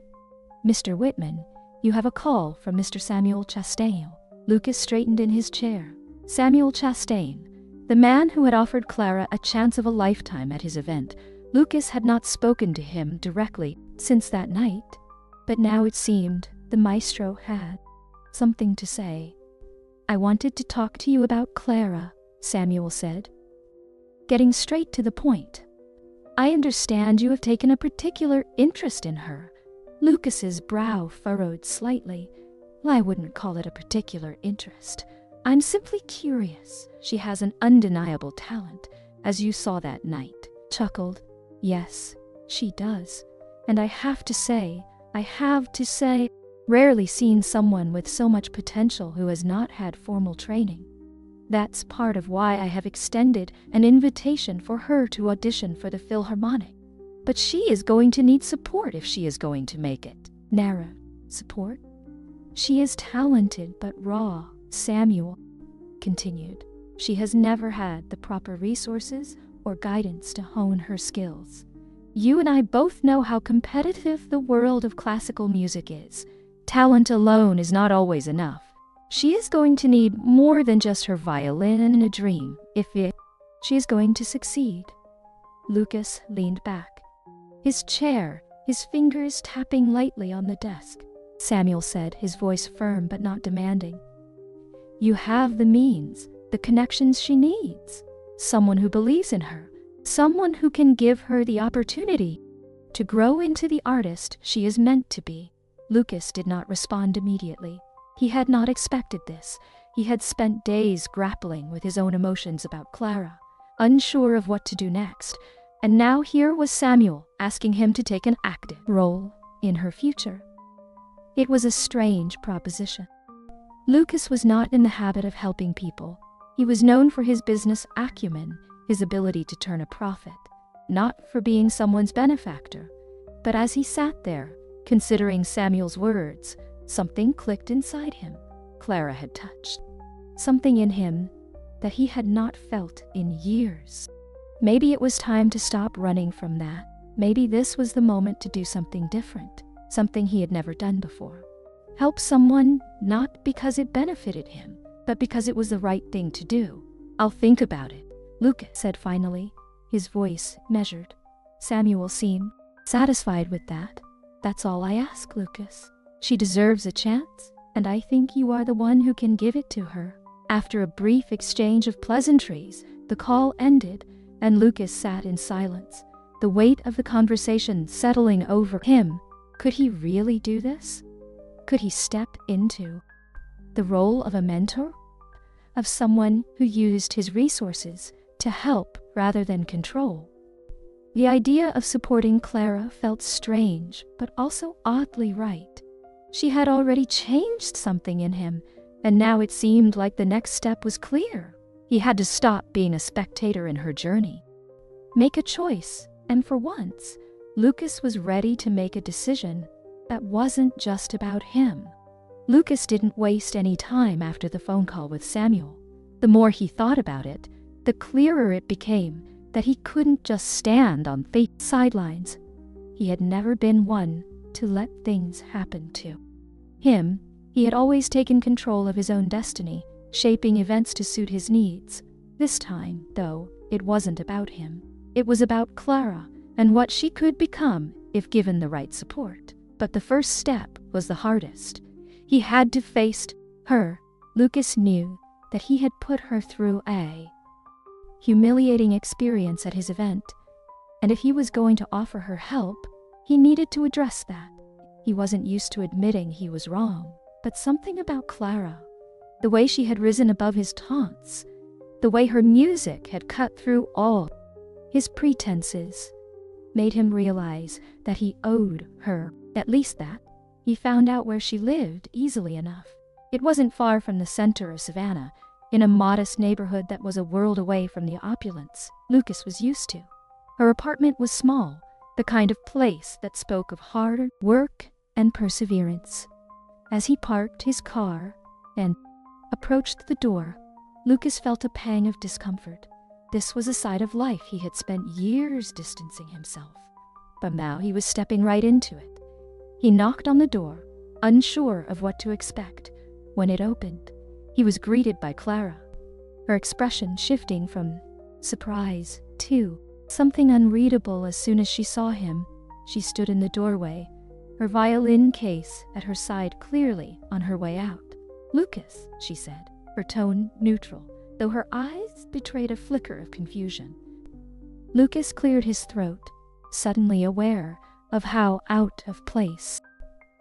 Mr. Whitman, you have a call from Mr. Samuel Chastain. Lucas straightened in his chair. Samuel Chastain, the man who had offered Clara a chance of a lifetime at his event. Lucas had not spoken to him directly since that night, but now it seemed the maestro had something to say. I wanted to talk to you about Clara, Samuel said, getting straight to the point. I understand you have taken a particular interest in her. Lucas's brow furrowed slightly. I wouldn't call it a particular interest. I'm simply curious. She has an undeniable talent, as you saw that night. Chuckled. Yes, she does. And I have to say, rarely seen someone with so much potential who has not had formal training. That's part of why I have extended an invitation for her to audition for the Philharmonic. But she is going to need support if she is going to make it. Narrow support? She is talented but raw, Samuel continued. She has never had the proper resources or guidance to hone her skills. You and I both know how competitive the world of classical music is. Talent alone is not always enough. She is going to need more than just her violin and a dream, she is going to succeed. Lucas leaned back, his chair, his fingers tapping lightly on the desk. Samuel said, his voice firm but not demanding. You have the means, the connections she needs. Someone who believes in her, someone who can give her the opportunity to grow into the artist she is meant to be. Lucas did not respond immediately. He had not expected this. He had spent days grappling with his own emotions about Clara, unsure of what to do next, and now here was Samuel asking him to take an active role in her future. It was a strange proposition. Lucas was not in the habit of helping people. He was known for his business acumen, his ability to turn a profit, not for being someone's benefactor. But as he sat there, considering Samuel's words, something clicked inside him. Clara had touched something in him that he had not felt in years. Maybe it was time to stop running from that. Maybe this was the moment to do something different, something he had never done before. Help someone not because it benefited him, but because it was the right thing to do. I'll think about it, Lucas said finally, his voice measured. Samuel seemed satisfied with that. That's all I ask, Lucas. She deserves a chance, and I think you are the one who can give it to her. After a brief exchange of pleasantries, the call ended, and Lucas sat in silence, the weight of the conversation settling over him. Could he really do this? Could he step into the role of a mentor? Of someone who used his resources to help rather than control? The idea of supporting Clara felt strange, but also oddly right. She had already changed something in him, and now it seemed like the next step was clear. He had to stop being a spectator in her journey. Make a choice, and for once, Lucas was ready to make a decision that wasn't just about him. Lucas didn't waste any time after the phone call with Samuel. The more he thought about it, the clearer it became that he couldn't just stand on fate's sidelines. He had never been one to let things happen to him. He had always taken control of his own destiny, shaping events to suit his needs. This time, though, it wasn't about him. It was about Clara and what she could become if given the right support. But the first step was the hardest. He had to face her. Lucas knew that he had put her through a humiliating experience at his event, and if he was going to offer her help, he needed to address that. He wasn't used to admitting he was wrong, but something about Clara, the way she had risen above his taunts, the way her music had cut through all his pretenses, made him realize that he owed her at least that. He found out where she lived easily enough. It wasn't far from the center of Savannah, in a modest neighborhood that was a world away from the opulence Lucas was used to. Her apartment was small, the kind of place that spoke of hard work and perseverance. As he parked his car and approached the door, Lucas felt a pang of discomfort. This was a side of life he had spent years distancing himself, but now he was stepping right into it. He knocked on the door, unsure of what to expect. When it opened, he was greeted by Clara, her expression shifting from surprise to something unreadable as soon as she saw him. She stood in the doorway, her violin case at her side, clearly on her way out. "Lucas," she said, her tone neutral, though her eyes betrayed a flicker of confusion. Lucas cleared his throat, suddenly aware of how out of place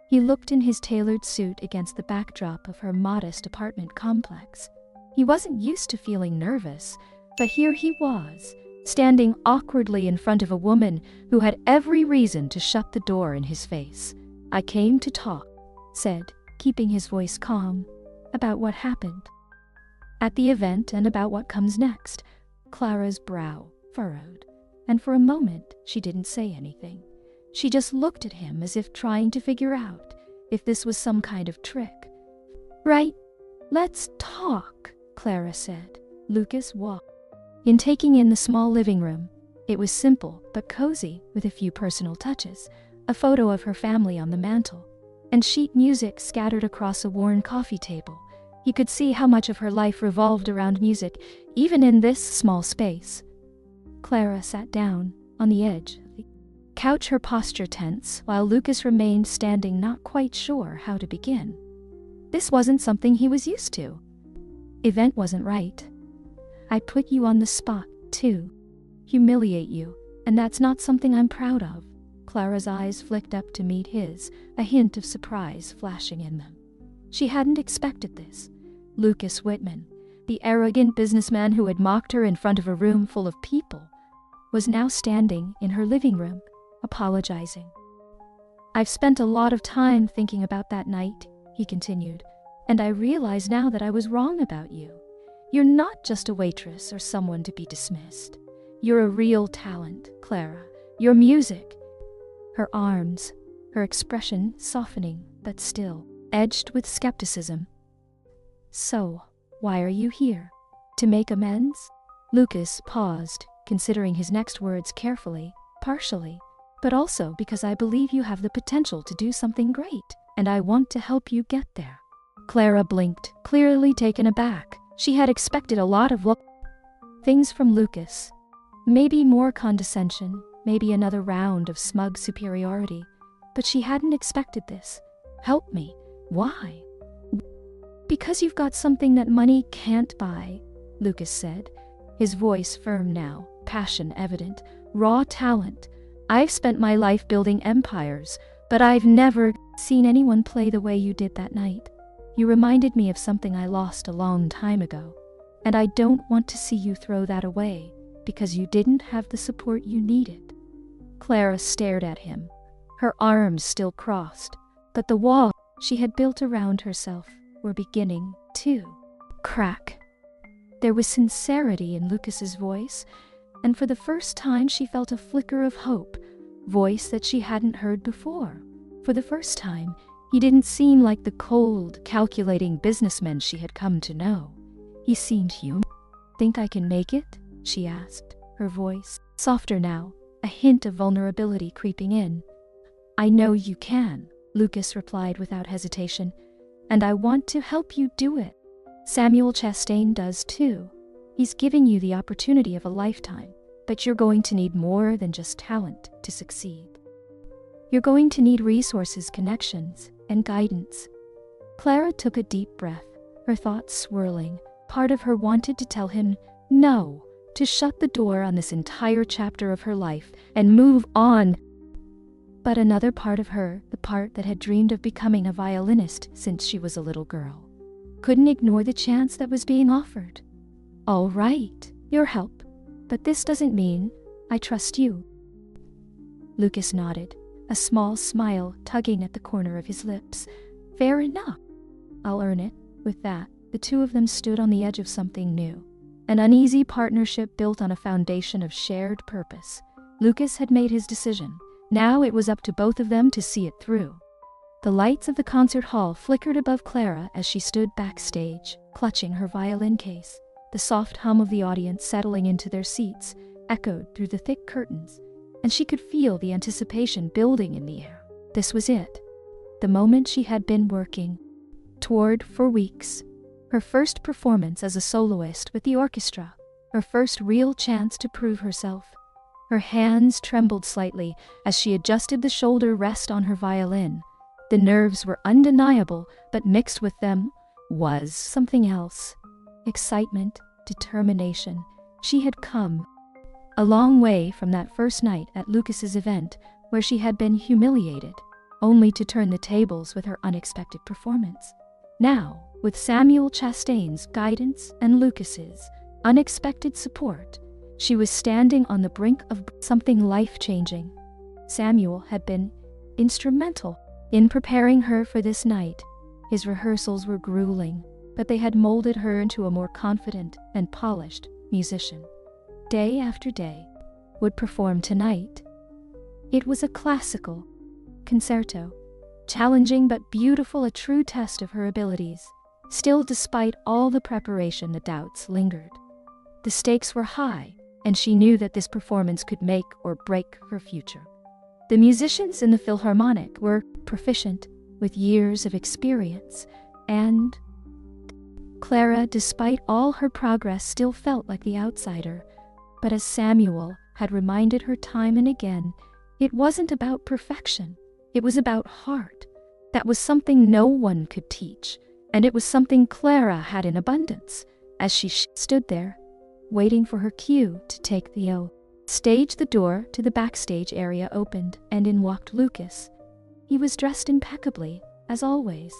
he looked in his tailored suit against the backdrop of her modest apartment complex. He wasn't used to feeling nervous, but here he was, standing awkwardly in front of a woman who had every reason to shut the door in his face. "I came to talk," said, keeping his voice calm, "about what happened at the event and about what comes next." Clara's brow furrowed, and for a moment she didn't say anything. She just looked at him as if trying to figure out if this was some kind of trick. "Right, let's talk," Clara said. Lucas walked in, taking in the small living room. It was simple but cozy, with a few personal touches, a photo of her family on the mantel, and sheet music scattered across a worn coffee table. He could see how much of her life revolved around music, even in this small space. Clara sat down on the edge of the couch, her posture tense, while Lucas remained standing, not quite sure how to begin. This wasn't something he was used to. Event wasn't right. "I put you on the spot, to humiliate you, and that's not something I'm proud of." Clara's eyes flicked up to meet his, a hint of surprise flashing in them. She hadn't expected this. Lucas Whitman, the arrogant businessman who had mocked her in front of a room full of people, was now standing in her living room, apologizing. "I've spent a lot of time thinking about that night," he continued, "and I realize now that I was wrong about you. You're not just a waitress or someone to be dismissed. You're a real talent, Clara. Your music." Her arms, her expression softening but still edged with skepticism. "So, why are you here? To make amends?" Lucas paused, considering his next words carefully, partially, but also because "I believe you have the potential to do something great, and I want to help you get there." Clara blinked, clearly taken aback. She had expected a lot of things from Lucas. Maybe more condescension, maybe another round of smug superiority, but she hadn't expected this. "Help me? Why?" "Because you've got something that money can't buy," Lucas said, his voice firm now, passion evident. "Raw talent. I've spent my life building empires, but I've never seen anyone play the way you did that night. You reminded me of something I lost a long time ago, and I don't want to see you throw that away because you didn't have the support you needed." Clara stared at him, her arms still crossed, but the walls she had built around herself were beginning to crack. There was sincerity in Lucas's voice, and for the first time she felt a flicker of hope, voice that she hadn't heard before. For the first time, he didn't seem like the cold, calculating businessman she had come to know. He seemed human. "Think I can make it?" she asked, her voice softer now, a hint of vulnerability creeping in. "I know you can," Lucas replied without hesitation, "and I want to help you do it. Samuel Chastain does too. He's giving you the opportunity of a lifetime, but you're going to need more than just talent to succeed. You're going to need resources, connections, and guidance." Clara took a deep breath, her thoughts swirling. Part of her wanted to tell him no, to shut the door on this entire chapter of her life and move on. But another part of her, the part that had dreamed of becoming a violinist since she was a little girl, couldn't ignore the chance that was being offered. "All right, your help, but this doesn't mean I trust you." Lucas nodded, a small smile tugging at the corner of his lips. "Fair enough. I'll earn it." With that, the two of them stood on the edge of something new, an uneasy partnership built on a foundation of shared purpose. Lucas had made his decision. Now it was up to both of them to see it through. The lights of the concert hall flickered above Clara as she stood backstage, clutching her violin case. The soft hum of the audience settling into their seats echoed through the thick curtains, and she could feel the anticipation building in the air. This was it, the moment she had been working toward for weeks. Her first performance as a soloist with the orchestra, her first real chance to prove herself. Her hands trembled slightly as she adjusted the shoulder rest on her violin. The nerves were undeniable, but mixed with them was something else. Excitement, determination. She had come a long way from that first night at Lucas's event where she had been humiliated, only to turn the tables with her unexpected performance. Now, with Samuel Chastain's guidance and Lucas's unexpected support, she was standing on the brink of something life-changing. Samuel had been instrumental in preparing her for this night. His rehearsals were grueling, but they had molded her into a more confident and polished musician. Day after day, would perform tonight. It was a classical concerto, challenging but beautiful, a true test of her abilities. Still, despite all the preparation, the doubts lingered. The stakes were high, and she knew that this performance could make or break her future. The musicians in the Philharmonic were proficient, with years of experience, and Clara, despite all her progress, still felt like the outsider. But as Samuel had reminded her time and again, it wasn't about perfection. It was about heart. That was something no one could teach, and it was something Clara had in abundance. As she stood there, waiting for her cue to take the stage, the door to the backstage area opened, and in walked Lucas. He was dressed impeccably, as always,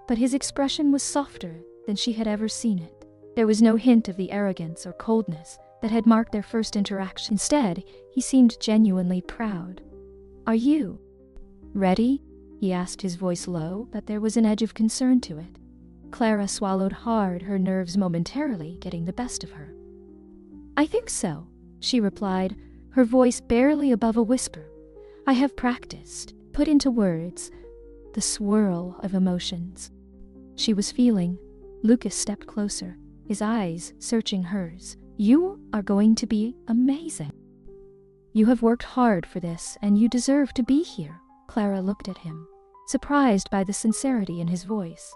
but his expression was softer than she had ever seen it. There was no hint of the arrogance or coldness that had marked their first interaction. Instead, he seemed genuinely proud. "Are you ready?" he asked, his voice low, but there was an edge of concern to it. Clara swallowed hard, her nerves momentarily getting the best of her. "I think so," she replied, her voice barely above a whisper. "I have practiced," put into words the swirl of emotions she was feeling. Lucas stepped closer, his eyes searching hers. "You are going to be amazing. You have worked hard for this, and you deserve to be here." Clara looked at him, surprised by the sincerity in his voice.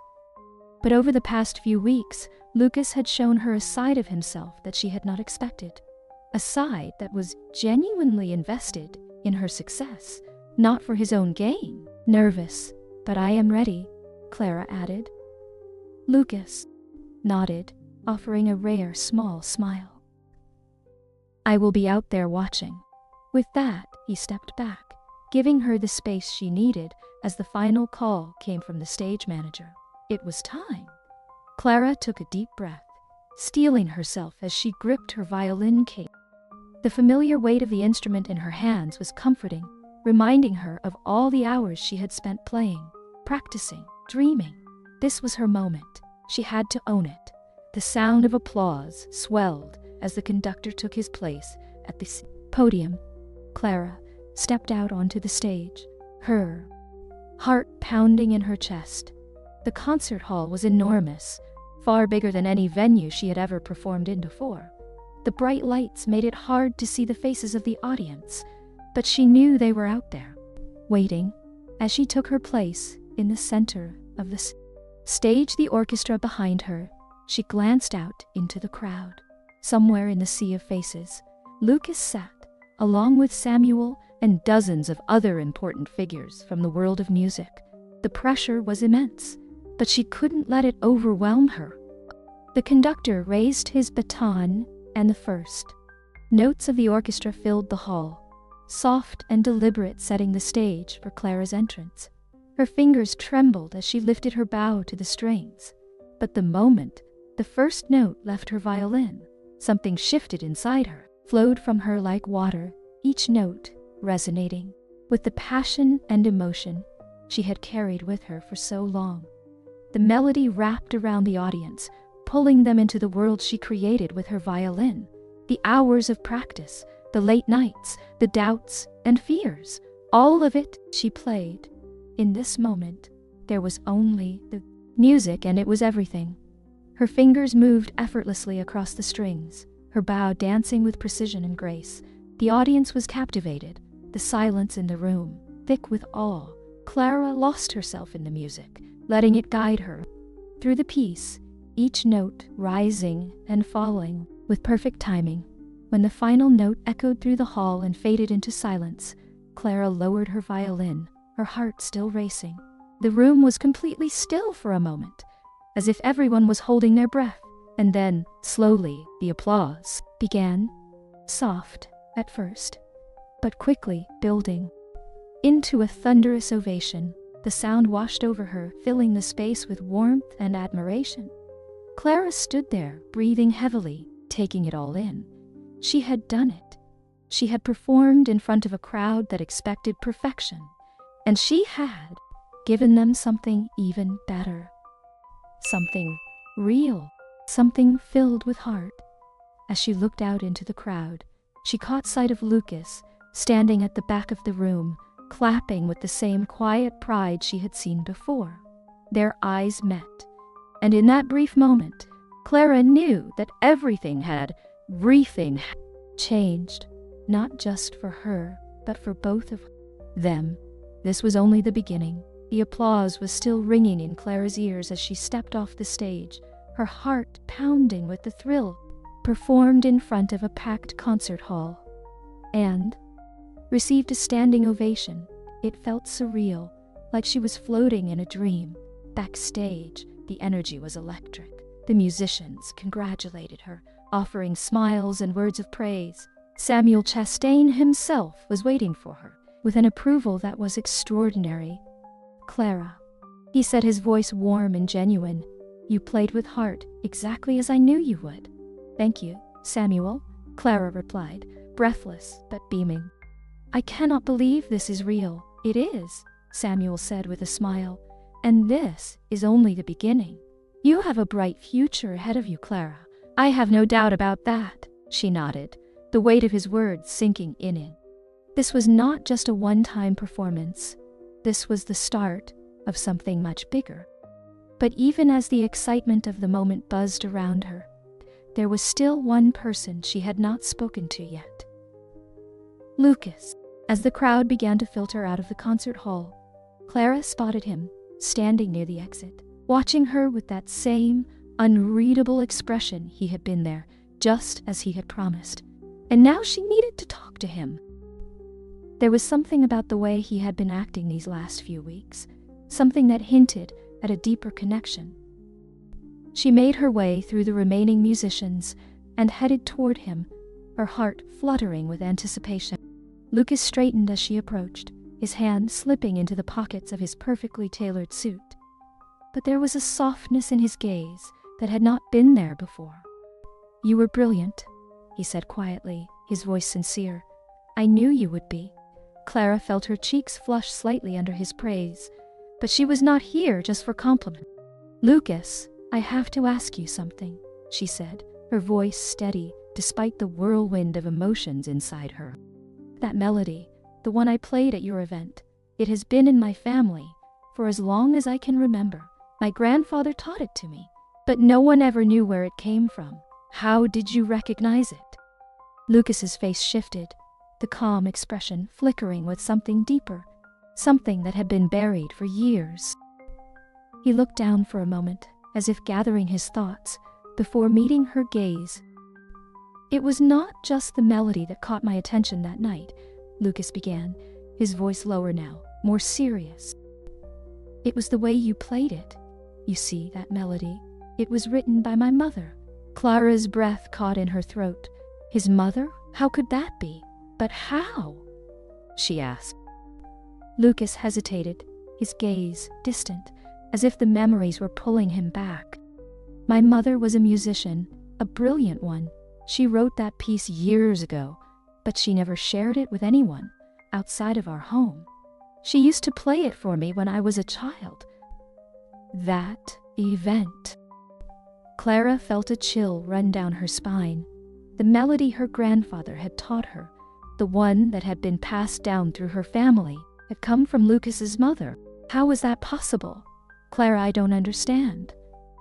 But over the past few weeks, Lucas had shown her a side of himself that she had not expected. A side that was genuinely invested in her success, not for his own gain. "Nervous, but I am ready," Clara added. Lucas nodded, offering a rare small smile. "I will be out there watching." With that, he stepped back, giving her the space she needed as the final call came from the stage manager. It was time. Clara took a deep breath, steeling herself as she gripped her violin case. The familiar weight of the instrument in her hands was comforting, reminding her of all the hours she had spent playing, practicing, dreaming. This was her moment. She had to own it. The sound of applause swelled as the conductor took his place at the podium. Clara stepped out onto the stage, her heart pounding in her chest. The concert hall was enormous, far bigger than any venue she had ever performed in before. The bright lights made it hard to see the faces of the audience, but she knew they were out there, waiting. As she took her place in the center of the stage, the orchestra behind her, she glanced out into the crowd. Somewhere in the sea of faces, Lucas sat, along with Samuel and dozens of other important figures from the world of music. The pressure was immense, but she couldn't let it overwhelm her. The conductor raised his baton, and the first notes of the orchestra filled the hall, soft and deliberate, setting the stage for Clara's entrance. Her fingers trembled as she lifted her bow to the strings. But the moment the first note left her violin, something shifted inside her, flowed from her like water, each note resonating with the passion and emotion she had carried with her for so long. The melody wrapped around the audience, pulling them into the world she created with her violin. The hours of practice, the late nights, the doubts and fears, all of it she played. In this moment, there was only the music, and it was everything. Her fingers moved effortlessly across the strings, her bow dancing with precision and grace. The audience was captivated, the silence in the room thick with awe. Clara lost herself in the music, letting it guide her through the piece, each note rising and falling with perfect timing. When the final note echoed through the hall and faded into silence, Clara lowered her violin, her heart still racing. The room was completely still for a moment, as if everyone was holding their breath. And then, slowly, the applause began, soft at first, but quickly building into a thunderous ovation. The sound washed over her, filling the space with warmth and admiration. Clara stood there, breathing heavily, taking it all in. She had done it. She had performed in front of a crowd that expected perfection, and she had given them something even better. Something real, something filled with heart. As she looked out into the crowd, she caught sight of Lucas, standing at the back of the room, clapping with the same quiet pride she had seen before. Their eyes met, and in that brief moment, Clara knew that everything had changed, not just for her, but for both of them. This was only the beginning. The applause was still ringing in Clara's ears as she stepped off the stage, her heart pounding with the thrill, performed in front of a packed concert hall, and received a standing ovation. It felt surreal, like she was floating in a dream. Backstage, the energy was electric. The musicians congratulated her, offering smiles and words of praise. Samuel Chastain himself was waiting for her, with an approval that was extraordinary. "Clara," he said, his voice warm and genuine, "you played with heart, exactly as I knew you would." "Thank you, Samuel," Clara replied, breathless but beaming. "I cannot believe this is real." "It is," Samuel said with a smile, "and this is only the beginning. You have a bright future ahead of you, Clara." "I have no doubt about that," she nodded, the weight of his words sinking in. This was not just a one-time performance. This was the start of something much bigger. But even as the excitement of the moment buzzed around her, there was still one person she had not spoken to yet. Lucas. As the crowd began to filter out of the concert hall, Clara spotted him, standing near the exit, watching her with that same unreadable expression. He had been there, just as he had promised, and now she needed to talk to him. There was something about the way he had been acting these last few weeks, something that hinted at a deeper connection. She made her way through the remaining musicians and headed toward him, her heart fluttering with anticipation. Lucas straightened as she approached, his hand slipping into the pockets of his perfectly tailored suit. But there was a softness in his gaze that had not been there before. "You were brilliant," he said quietly, his voice sincere. "I knew you would be." Clara felt her cheeks flush slightly under his praise, but she was not here just for compliment. "Lucas, I have to ask you something," she said, her voice steady despite the whirlwind of emotions inside her. "That melody, the one I played at your event, it has been in my family for as long as I can remember. My grandfather taught it to me, but no one ever knew where it came from. How did you recognize it?" Lucas's face shifted, the calm expression flickering with something deeper, something that had been buried for years. He looked down for a moment, as if gathering his thoughts, before meeting her gaze. "It was not just the melody that caught my attention that night," Lucas began, his voice lower now, more serious. "It was the way you played it. You see, that melody, it was written by my mother." Clara's breath caught in her throat. "His mother? How could that be? But how?" she asked. Lucas hesitated, his gaze distant, as if the memories were pulling him back. "My mother was a musician, a brilliant one. She wrote that piece years ago, but she never shared it with anyone outside of our home. She used to play it for me when I was a child." That event. Clara felt a chill run down her spine. The melody her grandfather had taught her, the one that had been passed down through her family, had come from Lucas's mother. How was that possible? "Clara, I don't understand,"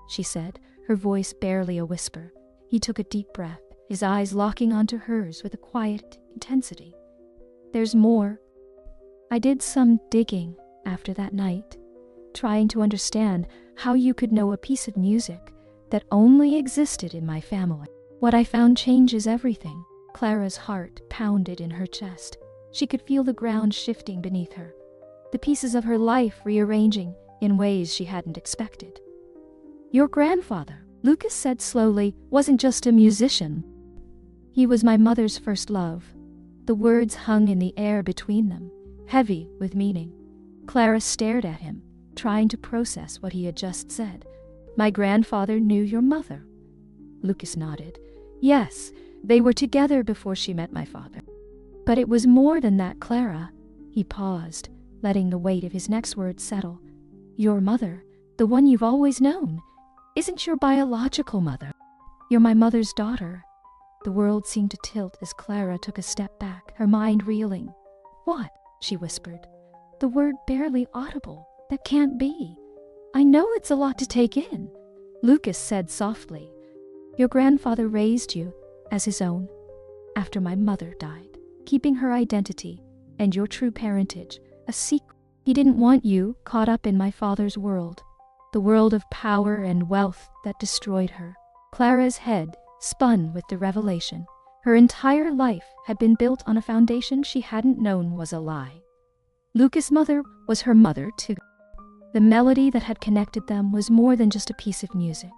she said, her voice barely a whisper. He took a deep breath, his eyes locking onto hers with a quiet intensity. "There's more. I did some digging after that night, trying to understand how you could know a piece of music that only existed in my family. What I found changes everything." Clara's heart pounded in her chest. She could feel the ground shifting beneath her, the pieces of her life rearranging in ways she hadn't expected. "Your grandfather," Lucas said slowly, "wasn't just a musician. He was my mother's first love." The words hung in the air between them, heavy with meaning. Clara stared at him, trying to process what he had just said. My grandfather knew your mother. Lucas nodded. Yes, they were together before she met my father. But it was more than that, Clara. He paused, letting the weight of his next words settle. Your mother, the one you've always known, isn't your biological mother. You're my mother's daughter. The world seemed to tilt as Clara took a step back, her mind reeling. What? She whispered. The word barely audible. That can't be. I know it's a lot to take in. Lucas said softly. Your grandfather raised you as his own after my mother died, keeping her identity and your true parentage a secret. He didn't want you caught up in my father's world, the world of power and wealth that destroyed her. Clara's head spun with the revelation. Her entire life had been built on a foundation she hadn't known was a lie. Lucas' mother was her mother too. The melody that had connected them was more than just a piece of music.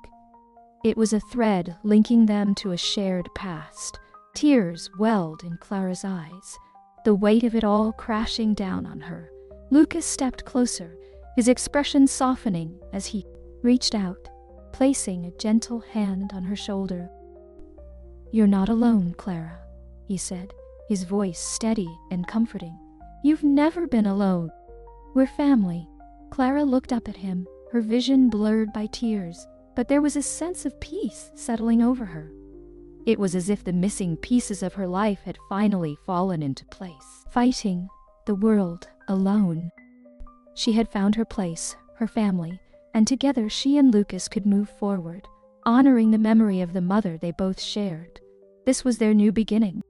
It was a thread linking them to a shared past. Tears welled in Clara's eyes, the weight of it all crashing down on her. Lucas stepped closer, his expression softening as he reached out, placing a gentle hand on her shoulder. You're not alone, Clara, he said, his voice steady and comforting. You've never been alone. We're family. Clara looked up at him, her vision blurred by tears, but there was a sense of peace settling over her. It was as if the missing pieces of her life had finally fallen into place. Fighting the world alone. She had found her place, her family, and together she and Lucas could move forward, honoring the memory of the mother they both shared. This was their new beginning.